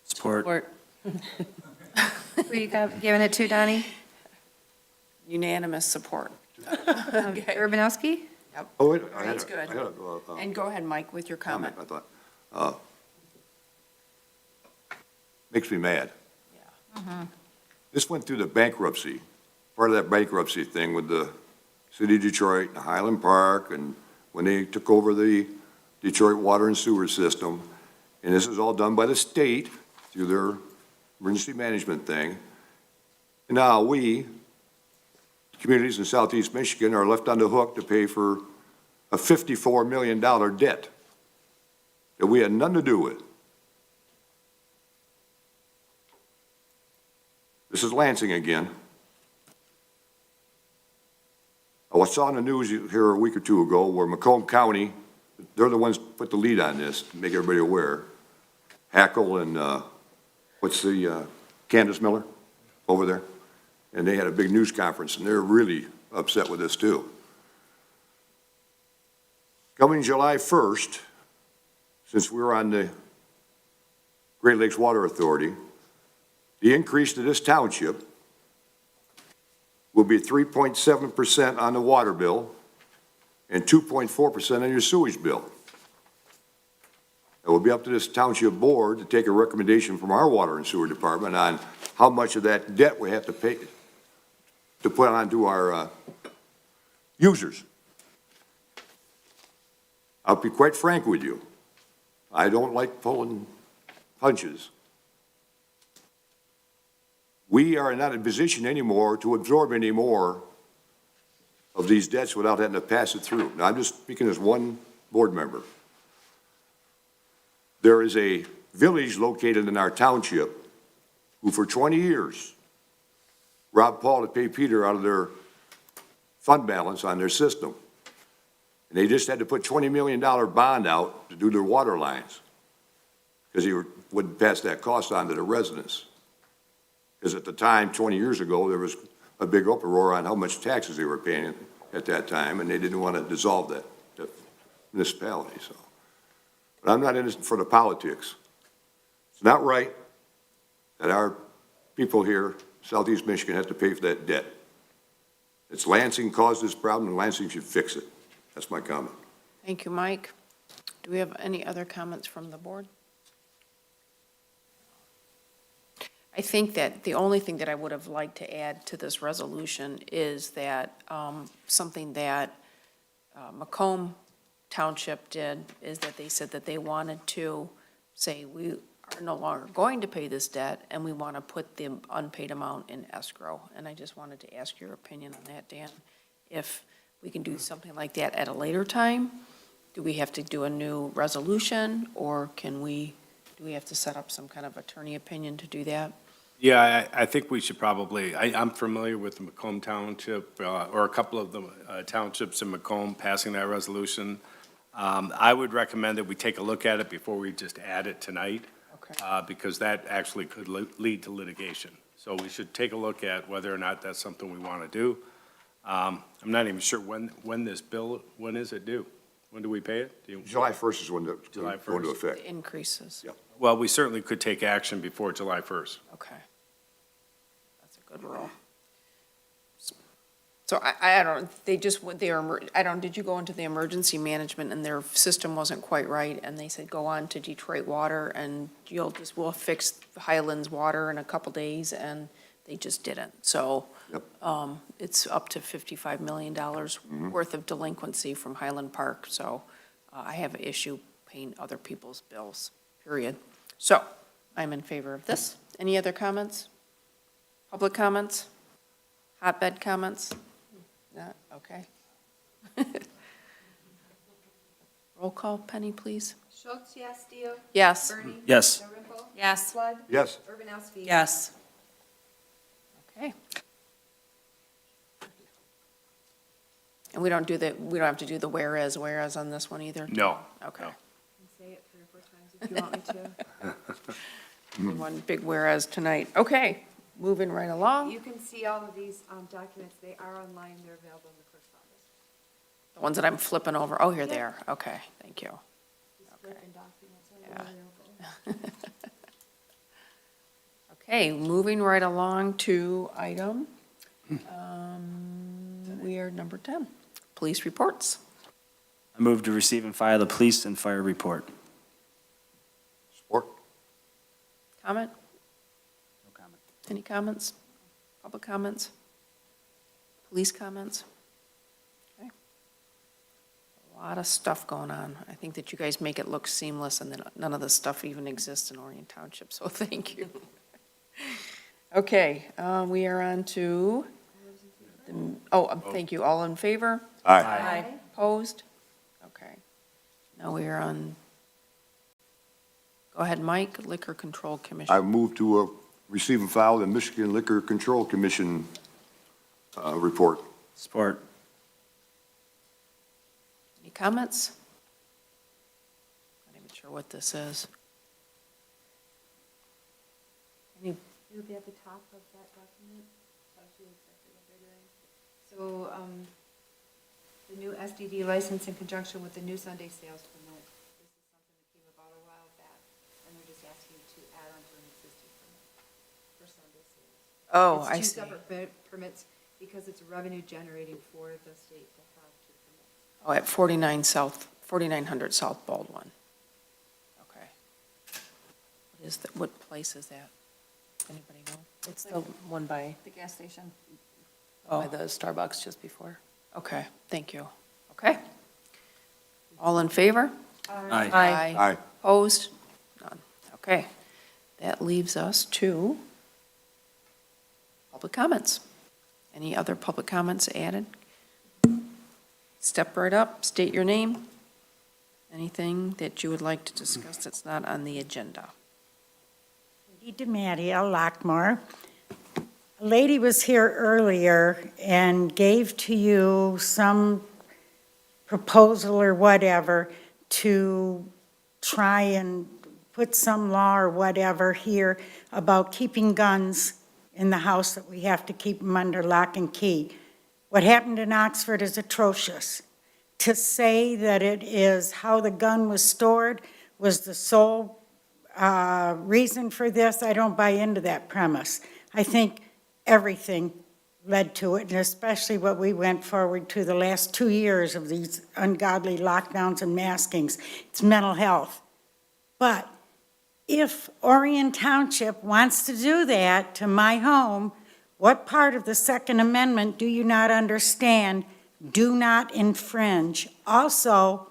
K: Support.
F: Who you giving it to, Donnie?
D: Unanimous support.
F: Urbanowski?
B: Oh, wait.
D: That's good. And go ahead, Mike, with your comment.
B: I thought, makes me mad.
D: Yeah.
B: This went through the bankruptcy, part of that bankruptcy thing with the City of Detroit, and Highland Park, and when they took over the Detroit water and sewer system. And this is all done by the state through their emergency management thing. And now we, communities in southeast Michigan, are left on the hook to pay for a $54 million debt that we had nothing to do with. This is Lansing again. I saw in the news here a week or two ago where Macomb County, they're the ones that put the lead on this, to make everybody aware. Hackle and, Candace Miller over there? And they had a big news conference, and they're really upset with this too. Coming July 1st, since we're on the Great Lakes Water Authority, the increase to this township will be 3.7% on the water bill and 2.4% on your sewage bill. It will be up to this township board to take a recommendation from our water and sewer department on how much of that debt we have to pay, to put onto our users. I'll be quite frank with you. I don't like pulling punches. We are not in a position anymore to absorb any more of these debts without having to pass it through. Now, I'm just speaking as one board member. There is a village located in our township who for 20 years robbed Paul to pay Peter out of their fund balance on their system. And they just had to put $20 million bond out to do their water lines because he wouldn't pass that cost on to the residents. Because at the time, 20 years ago, there was a big uproar on how much taxes they were paying at that time, and they didn't want to dissolve that municipality, so. But I'm not in this for the politics. It's not right that our people here, Southeast Michigan, have to pay for that debt. It's Lansing caused this problem, and Lansing should fix it. That's my comment.
D: Thank you, Mike. Do we have any other comments from the board? I think that the only thing that I would have liked to add to this resolution is that something that Macomb Township did is that they said that they wanted to say, we are no longer going to pay this debt, and we want to put the unpaid amount in escrow. And I just wanted to ask your opinion on that, Dan. If we can do something like that at a later time, do we have to do a new resolution, or do we have to set up some kind of attorney opinion to do that?
L: Yeah, I think we should probably, I'm familiar with the Macomb Township, or a couple of the townships in Macomb passing that resolution. I would recommend that we take a look at it before we just add it tonight, because that actually could lead to litigation. So we should take a look at whether or not that's something we want to do. I'm not even sure when this bill, when is it due? When do we pay it?
B: July 1st is when it's
L: July
B: going into
L: 1st.
B: effect.
D: The increases?
B: Yep.
L: Well, we certainly could take action before July 1st.
D: Okay. That's a good rule. So I don't, they just, did you go into the emergency management and their system wasn't quite right, and they said, go on to Detroit Water and we'll fix Highland's water in a couple days, and they just didn't. So, it's up to $55 million worth of delinquency from Highland Park, so I have an issue paying other people's bills, period. So, I'm in favor of this. Any other comments? Public comments? Hotbed comments? Not, okay. Roll call, Penny, please.
F: Schultz, yes. Steele?
D: Yes.
F: Bernie?
K: Yes.
F: Dalrymple?
N: Yes.
F: Flood?
B: Yes.
F: Urbanowski?
M: Yes.
D: Okay. And we don't have to do the whereas on this one either?
L: No.
D: Okay.
F: Say it 3 or 4 times if you want me to.
D: One big whereas tonight. Okay, moving right along.
F: You can see all of these documents. They are online. They're available in the clerk's office.
D: The ones that I'm flipping over. Oh, here they are. Okay, thank you.
F: Just flipping documents are
D: Yeah.
F: available.
D: Okay, moving right along to item, we are number 10, police reports.
P: I move to receive and file the police and fire report.
B: Support.
D: Comment?
P: No comment.
D: Any comments? Public comments? Police comments? Okay. A lot of stuff going on. I think that you guys make it look seamless, and then none of this stuff even exists in Orion Township, so thank you. Okay, we are on to, thank you. All in favor?
B: Aye.
D: Opposed? Okay. Now we are on, go ahead, Mike, Liquor Control Commission.
B: I move to receive and file the Michigan Liquor Control Commission report.
P: Support.
D: Any comments? Not even sure what this is. Any,
F: It'll be at the top of that document. Tells you exactly what they're doing. So, the new SDD license in conjunction with the new Sunday sales permit. This is something that came about
D: Oh, I
F: It's
D: see.
F: two separate permits because it's revenue generating for the state to have two permits.
D: Oh, at 4900 South Baldwin. Okay. What place is that? Anybody know?
M: It's the one by,
N: The gas station.
M: by the Starbucks just before.
D: Okay, thank you. Okay. All in favor?
L: Aye.
B: Aye.
D: Opposed? None. Okay. That leaves us to public comments. Any other public comments added? Step right up, state your name. Anything that you would like to discuss that's not on the agenda?
H: DeMattia, Lockmore. A lady was here earlier and gave to you some proposal or whatever to try and put some law or whatever here about keeping guns in the house, that we have to keep them under lock and key. What happened in Oxford is atrocious. To say that it is how the gun was stored was the sole reason for this, I don't buy into that premise. I think everything led to it, and especially what we went forward to the last 2 years of these ungodly lockdowns and maskings. It's mental health. But if Orion Township wants to do that to my home, what part of the Second Amendment do you not understand? Do not infringe. Also,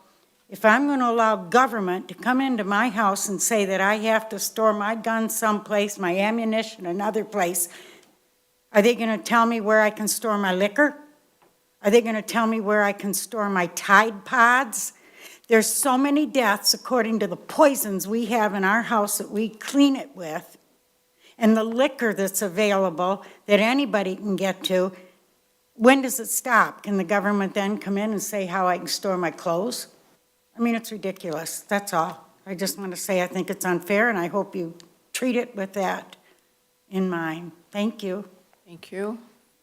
H: if I'm going to allow government to come into my house and say that I have to store my guns someplace, my ammunition another place, are they going to tell me where I can store my liquor? Are they going to tell me where I can store my Tide Pods? There's so many deaths according to the poisons we have in our house that we clean it with, and the liquor that's available that anybody can get to. When does it stop? Can the government then come in and say how I can store my clothes? I mean, it's ridiculous, that's all. I just want to say I think it's unfair, and I hope you treat it with that in mind. Thank you.
D: Thank you.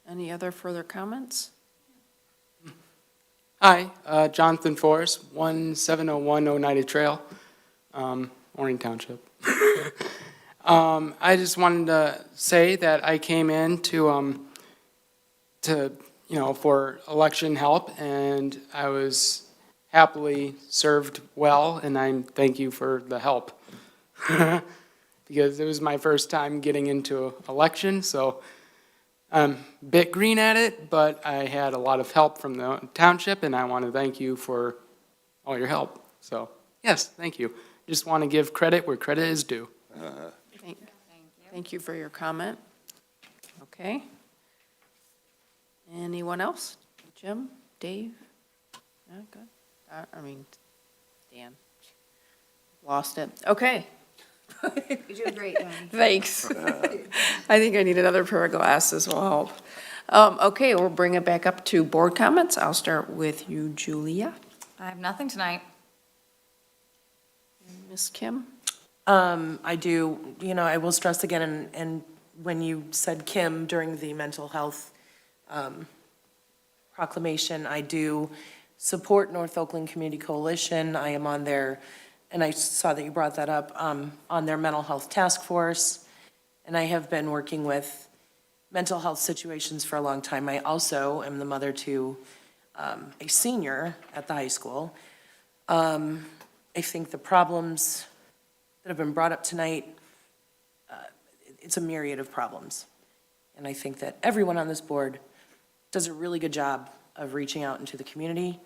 D: Any other further comments?
Q: Hi, Jonathan Forrest, 1701 Oneida Trail, Orion Township. I just wanted to say that I came in to for election help, and I was happily served well, and I thank you for the help. Because it was my first time getting into election, so I'm a bit green at it, but I had a lot of help from the township, and I want to thank you for all your help. So, yes, thank you. Just want to give credit where credit is due.
D: Thank you for your comment. Okay. Anyone else? Jim? Dave? No, good. Dan. Lost it. Okay.
F: You're doing great, Donnie.
D: Thanks. I think I need another pair of glasses will help. Okay, we'll bring it back up to board comments. I'll start with you, Julia.
N: I have nothing tonight.
D: Ms. Kim?
M: I do, I will stress again, and when you said Kim during the mental health proclamation, I do support North Oakland Community Coalition. I am on their, and I saw that you brought that up, on their mental health task force, and I have been working with mental health situations for a long time. I also am the mother to a senior at the high school. I think the problems that have been brought up tonight, it's a myriad of problems. And I think that everyone on this board does a really good job of reaching out into the community,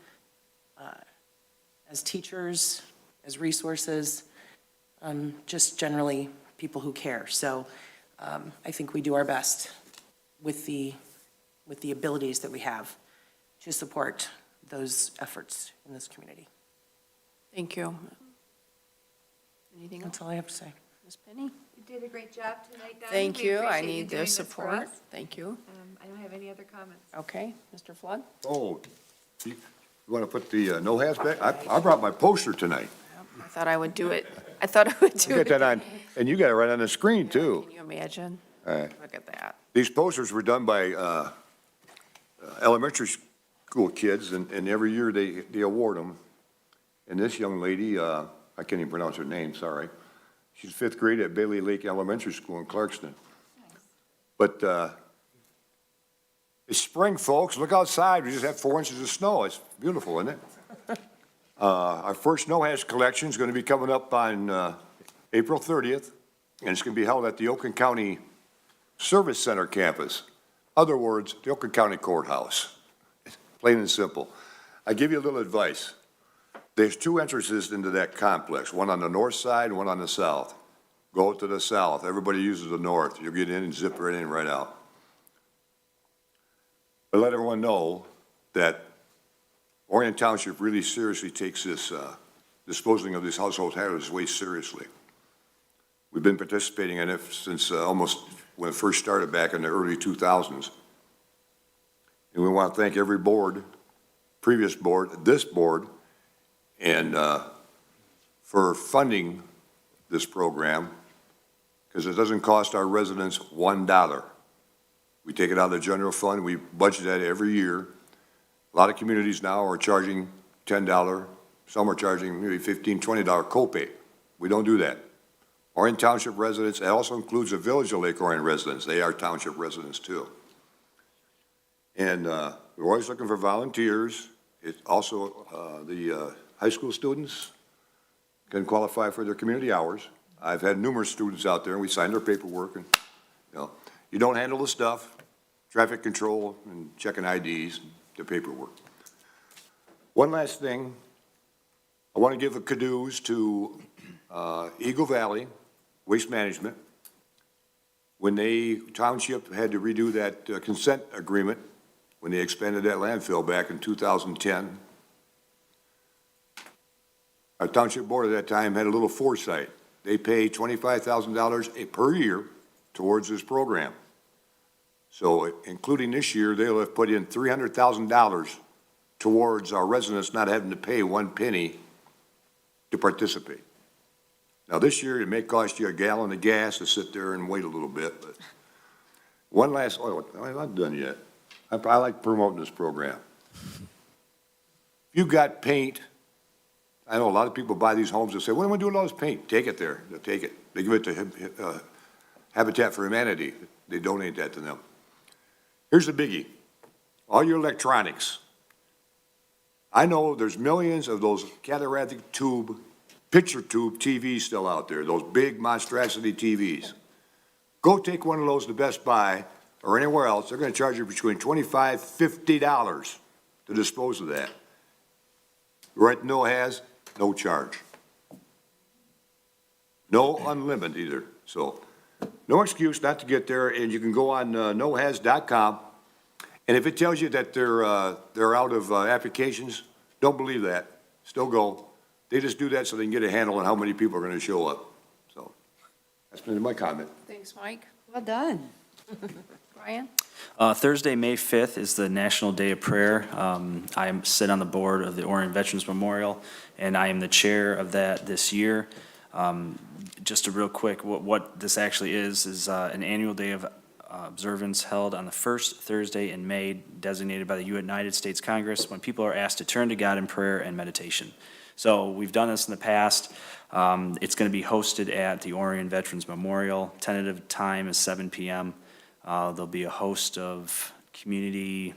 M: as teachers, as resources, just generally people who care. So I think we do our best with the abilities that we have to support those efforts in this community.
D: Thank you. Anything else?
M: That's all I have to say.
D: Ms. Penny?
F: You did a great job tonight, Donnie.
D: Thank
F: We
D: you. I
F: appreciate you
D: need
F: doing
D: their
F: this for
D: support.
F: us.
D: Thank you.
F: I don't have any other comments.
D: Okay, Mr. Flood?
B: Oh, you want to put the no hats back? I brought my poster tonight.
D: I thought I would do it. I thought I would do
B: You
D: it.
B: got that on, and you got it right on the screen, too.
D: Can you imagine?
B: All right.
D: Look at that.
B: These posters were done by elementary school kids, and every year they award them. And this young lady, I can't even pronounce her name, sorry. She's fifth grade at Bailey Lake Elementary School in Clarkston. But it's spring, folks. Look outside. We just had 4 inches of snow. It's beautiful, isn't it? Our first snow hash collection is going to be coming up on April 30th, and it's going to be held at the Oakland County Service Center campus. Other words, the Oakland County Courthouse. Plain and simple. I give you a little advice. There's 2 entrances into that complex, one on the north side and one on the south. Go to the south. Everybody uses the north. You'll get in and zip right in, right out. But let everyone know that Orion Township really seriously takes this disposing of these household hazardous waste seriously. We've been participating in it since almost when it first started back in the early 2000s. And we want to thank every board, previous board, this board, and for funding this program, because it doesn't cost our residents $1. We take it out of the general fund. We budget that every year. A lot of communities now are charging $10. Some are charging maybe $15, $20 copay. We don't do that. Orion Township residents, it also includes the Village of Lake Orion residents. They are township residents too. And we're always looking for volunteers. It also, the high school students can qualify for their community hours. I've had numerous students out there, and we sign their paperwork, and, you don't handle the stuff, traffic control and checking IDs, the paperwork. One last thing, I want to give a kudos to Eagle Valley Waste Management. When Township had to redo that consent agreement, when they expanded that landfill back in 2010, our township board at that time had a little foresight. They pay $25,000 per year towards this program. So including this year, they'll have put in $300,000 towards our residents not having to pay 1 penny to participate. Now this year, it may cost you a gallon of gas to sit there and wait a little bit, but one last, I'm not done yet. I like promoting this program. If you've got paint, I know a lot of people buy these homes and say, what am I doing with all this paint? Take it there. They'll take it. They give it to Habitat for Humanity. They donate that to them. Here's the biggie. All your electronics. I know there's millions of those cataract tube, picture tube TVs still out there, those big monstrosity TVs. Go take one of those to Best Buy or anywhere else. They're going to charge you between $25, $50 to dispose of that. Right, no charge. No unlimited either. So no excuse not to get there, and you can go on nohas.com, and if it tells you that they're out of applications, don't believe that. Still go. They just do that so they can get a handle on how many people are going to show up. So that's been my comment.
D: Thanks, Mike.
F: Well done.
D: Ryan?
P: Thursday, May 5th is the National Day of Prayer. I sit on the board of the Orient Veterans Memorial, and I am the chair of that this year. Just a real quick, what this actually is an annual day of observance held on the first Thursday in May, designated by the United States Congress, when people are asked to turn to God in prayer and meditation. So we've done this in the past. It's going to be hosted at the Orion Veterans Memorial. Tentative time is 7 p.m. There'll be a host of community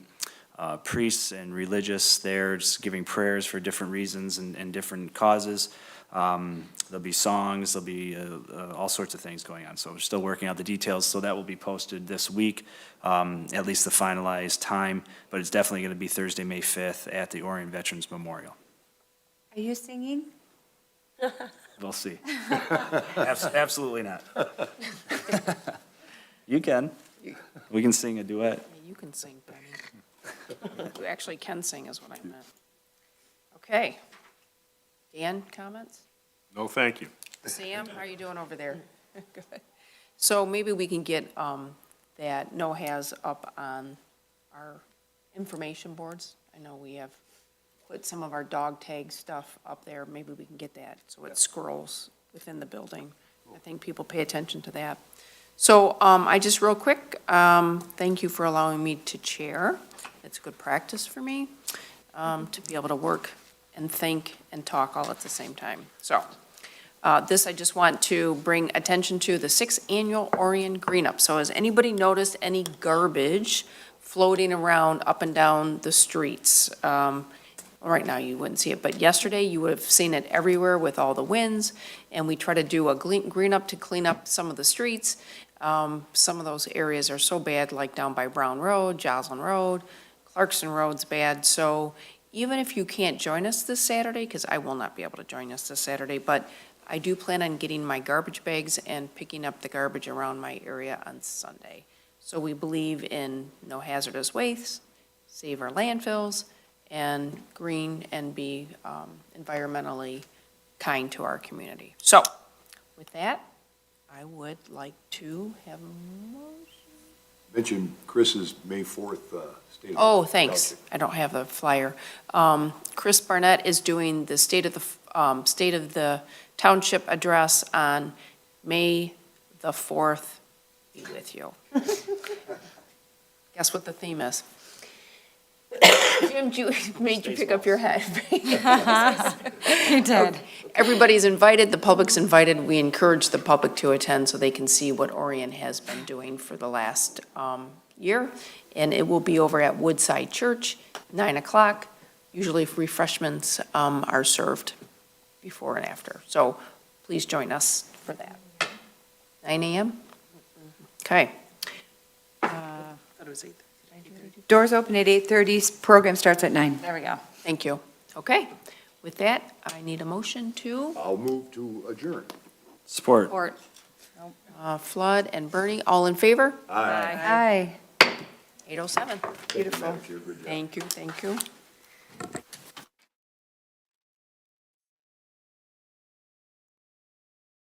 P: priests and religious there just giving prayers for different reasons and different causes. There'll be songs, there'll be all sorts of things going on. So we're still working out the details, so that will be posted this week, at least the finalized time. But it's definitely going to be Thursday, May 5th at the Orion Veterans Memorial.
F: Are you singing?
P: We'll see. Absolutely not. You can. We can sing a duet.
D: You can sing, Penny. You actually can sing is what I meant. Okay. Dan, comments?
L: No, thank you.
D: Sam, how are you doing over there? Good. So maybe we can get that NOHAS up on our information boards. I know we have put some of our dog tag stuff up there. Maybe we can get that so it scrolls within the building. I think people pay attention to that. So I just real quick, thank you for allowing me to chair. It's good practice for me to be able to work and think and talk all at the same time. So This I just want to bring attention to, the 6th Annual Orion Greenup. So has anybody noticed any garbage floating around up and down the streets? Right now, you wouldn't see it, but yesterday, you would have seen it everywhere with all the winds, and we try to do a green up to clean up some of the streets. Some of those areas are so bad, like down by Brown Road, Joslin Road, Clarkson Road's bad, so even if you can't join us this Saturday, because I will not be able to join us this Saturday, but I do plan on getting my garbage bags and picking up the garbage around my area on Sunday. So we believe in no hazardous waste, save our landfills, and green and be environmentally kind to our community. So, with that, I would like to have a motion.
B: Mention Chris's May 4th State of.
D: Oh, thanks. I don't have the flyer. Chris Barnett is doing the State of the Township address on May the 4th. Be with you. Guess what the theme is? Jim, made you pick up your head.
F: You did.
D: Everybody's invited, the public's invited. We encourage the public to attend so they can see what Orient has been doing for the last year. And it will be over at Woodside Church, 9 o'clock. Usually refreshments are served before and after. So please join us for that. 9 a.m.? Okay.
M: I thought it was 8.
F: Doors open at 8:30, program starts at 9.
N: There we go.
D: Thank you. Okay. With that, I need a motion to
B: I'll move to adjourn.
P: Support.
N: Support.
D: Flood and Bernie, all in favor?
F: Aye.
D: 8:07.
F: Beautiful.
B: Madam Chair, good job.
D: Thank you, thank you.